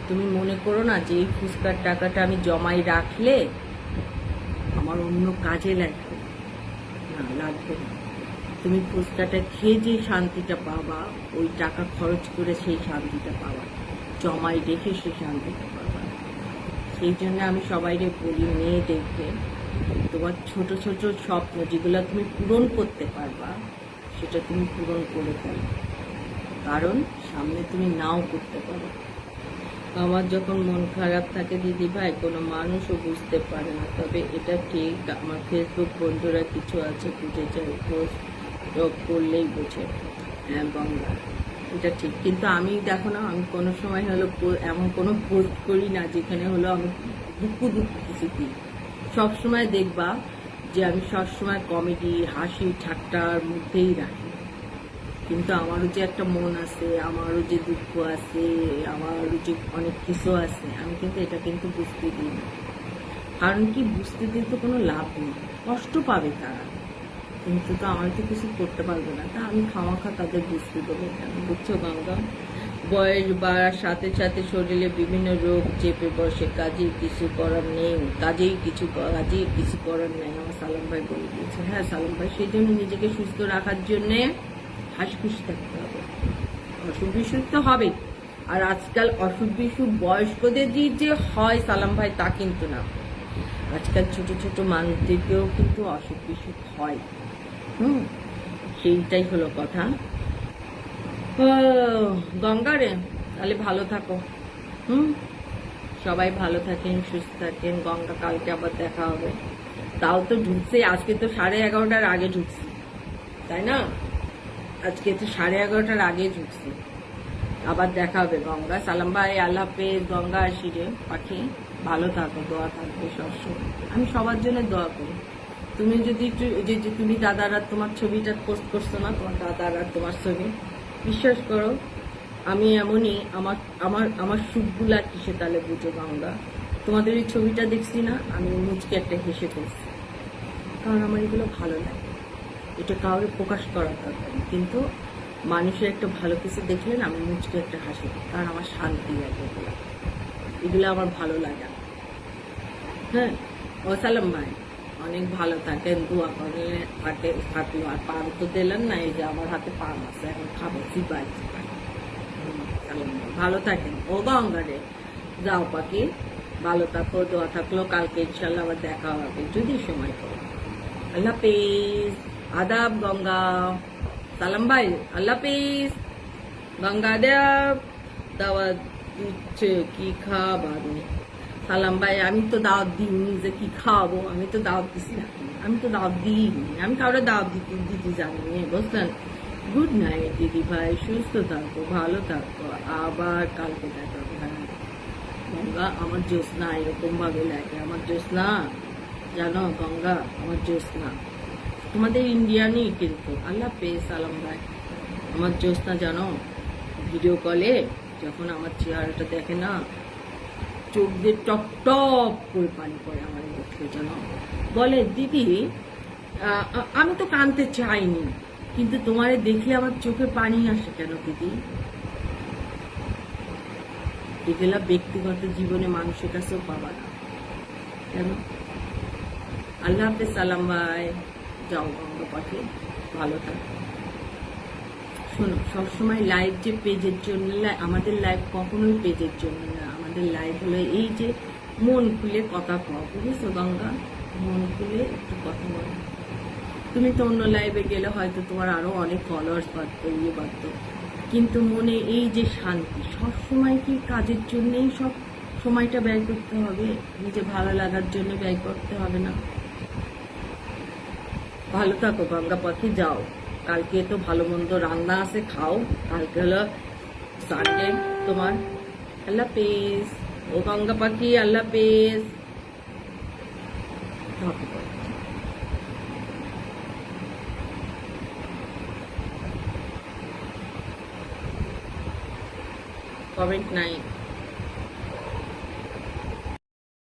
তুমি মনে করো না যে এই ফুচকার টাকাটা আমি জমাই রাখলে আমার অন্য কাজে লাগবে, না লাগবে না। তুমি ফুচকাটা খেয়ে যে শান্তিটা পাবা, ওই টাকা খরচ করে সেই শান্তিটা পাবা, জমাই রেখে সেই শান্তিটা পাবা। সেই জন্য আমি সবাইকে বলি, মেয়ে দেখবে তোমার ছোট ছোট স্বপ্ন যেগুলো তুমি পূরণ করতে পারবা, সেটা তুমি পূরণ করে ফেলো, কারণ সামনে তুমি নাও করতে পারো। আমার যখন মন খারাপ থাকে দিদি ভাই, কোনো মানুষও বুঝতে পারে না, তবে এটা ঠিক আমার ফেসবুক বন্ধুরা কিছু আছে বুঝে যায়, পোস্ট করলেই বোঝে। হ্যাঁ গঙ্গা, এটা ঠিক। কিন্তু আমি দেখো না, আমি কোনো সময় হলো এমন কোনো পোস্ট করি না যেখানে হলো আমি দুঃখ কিছু দিই। সবসময় দেখবা যে আমি সবসময় কমেডি, হাসি ঠাট্টার মধ্যেই রাখি, কিন্তু আমারও যে একটা মন আছে, আমারও যে দুঃখ আছে, আমারও যে অনেক কিছু আছে, আমি কিন্তু এটা কিন্তু বুঝতে দিই না। কারণ কি, বুঝতে দিয়ে তো কোনো লাভ নেই, কষ্ট পাবে তারা, কিন্তু তো আমার তো কিছু করতে পারবে না, তা আমি খামাখা তাদের বুঝতে দেবো কেন? বুঝছো গঙ্গা? বয়স বাড়ার সাথে সাথে শরীরে বিভিন্ন রোগ চেপে বসে, কাজেই কিছু করার নেই, কাজেই কিছু করার নেই, আমার সালাম ভাই বলে দিয়েছে। হ্যাঁ সালাম ভাই, সেই জন্য নিজেকে সুস্থ রাখার জন্যে হাসি খুশি থাকতে হবে। অসুখ বিসুখ তো হবে, আর আজকাল অসুখ বিসুখ বয়স্কদের যে হয় সালাম ভাই, তা কিন্তু না, আজকাল ছোট ছোট মানুষদেরকেও কিন্তু অসুখ বিসুখ হয়। সেইটাই হলো কথা। গঙ্গারে তাহলে ভালো থাকো, সবাই ভালো থাকেন, সুস্থ থাকেন। গঙ্গা, কালকে আবার দেখা হবে। তাও তো ঢুকছে, আজকে তো 11:30টার আগে ঢুকছি, তাই না? আজকে তো 11:30টার আগে ঢুকছি। আবার দেখা হবে গঙ্গা। সালাম ভাই, আল্লাহ হাফেজ। গঙ্গা আসি রে পাখি, ভালো থাকো, দোয়া থাকবে সবসময়। আমি সবার জন্য দোয়া করি। তুমি যদি একটু যে তুমি দাদার আর তোমার ছবিটা পোস্ট করছো না, তোমার দাদার আর তোমার ছবি, বিশ্বাস করো আমি এমনই, আমার আমার আমার সুখগুলা কিসে তাহলে বুঝো গঙ্গা। তোমাদের এই ছবিটা দেখছি না, আমি মুচকে একটা হেসে ফেলছি, কারণ আমার এগুলো ভালো লাগে। এটা কাউকে প্রকাশ করার দরকার নেই, কিন্তু মানুষের একটা ভালো কিছু দেখলে না আমি মুচকে একটা হাসি দিই, কারণ আমার শান্তি লাগে এগুলো, এগুলো আমার ভালো লাগে। হ্যাঁ, ও সালাম ভাই অনেক ভালো থাকেন, দোয়া করলে থাকলো। আর পান তো দিলেন না, এই যে আমার হাতে পান আছে, এখন খাবো চিবাই চিবাই। সালাম ভাই ভালো থাকেন। ও গঙ্গা রে, যাও পাখি, ভালো থাকো, দোয়া থাকলো, কালকে ইনশাল্লাহ আবার দেখা হবে যদি সময় করো। আল্লাহ হাফিজ, আদাব গঙ্গা। সালাম ভাই, আল্লাহ হাফিজ। গঙ্গা দেব দাওয়াত দিচ্ছে, কি খাবানি? সালাম ভাই আমি তো দাওয়াত দিইনি, যে কি খাওয়াবো, আমি তো দাওয়াত দিছি না, আমি তো দাওয়াত দিইনি, আমি কাউরে দাওয়াত দিতে জানি, বুঝলেন। গুড নাইট দিদি ভাই, সুস্থ থাকো, ভালো থাকো, আবার কালকে দেখা হবে। হ্যাঁ গঙ্গা, আমার জ্যোৎস্না এরকম ভাবে লাগে, আমার জ্যোৎস্না জানো গঙ্গা, আমার জ্যোৎস্না তোমাদের ইন্ডিয়ানই কিন্তু। আল্লাহ হাফেজ সালাম ভাই। আমার জ্যোৎস্না জানো ভিডিও কলে যখন আমার চেহারাটা দেখে না, চোখ দিয়ে টপ টপ করে পানি পড়ে আমার দেখলে, জানো। বলে দিদি আমি তো কাঁদতে চাইনি, কিন্তু তোমারে দেখলে আমার চোখে পানি আসে কেন দিদি? এগুলা ব্যক্তিগত জীবনে মানুষের কাছেও পাবা না, কেন? আল্লাহ হাফেজ সালাম ভাই, যাও গঙ্গা পাখি, ভালো থাকো। শোনো, সবসময় লাইভ যে পেজের জন্য, আমাদের লাইভ কখনোই পেজের জন্য না, আমাদের লাইভ হলো এই যে মন খুলে কথা কও, বুঝেছো গঙ্গা? মন খুলে একটু কথা বলো। তুমি তো অন্য লাইভে গেলে হয়তো তোমার আরো অনেক ফলোয়ার্স বাড়তো, ইয়ে বাড়তো, কিন্তু মনে এই যে শান্তি, সবসময় কি কাজের জন্যই সব সময়টা ব্যয় করতে হবে? নিজে ভালো লাগার জন্য ব্যয় করতে হবে না। ভালো থাকো গঙ্গা পাখি, যাও, কালকে তো ভালো মন্দ রান্না আছে, খাও, কালকে হলো সানডে তোমার। আল্লাহ হাফেজ ও গঙ্গা পাখি, আল্লাহ হাফেজ। কমেন্ট নাই।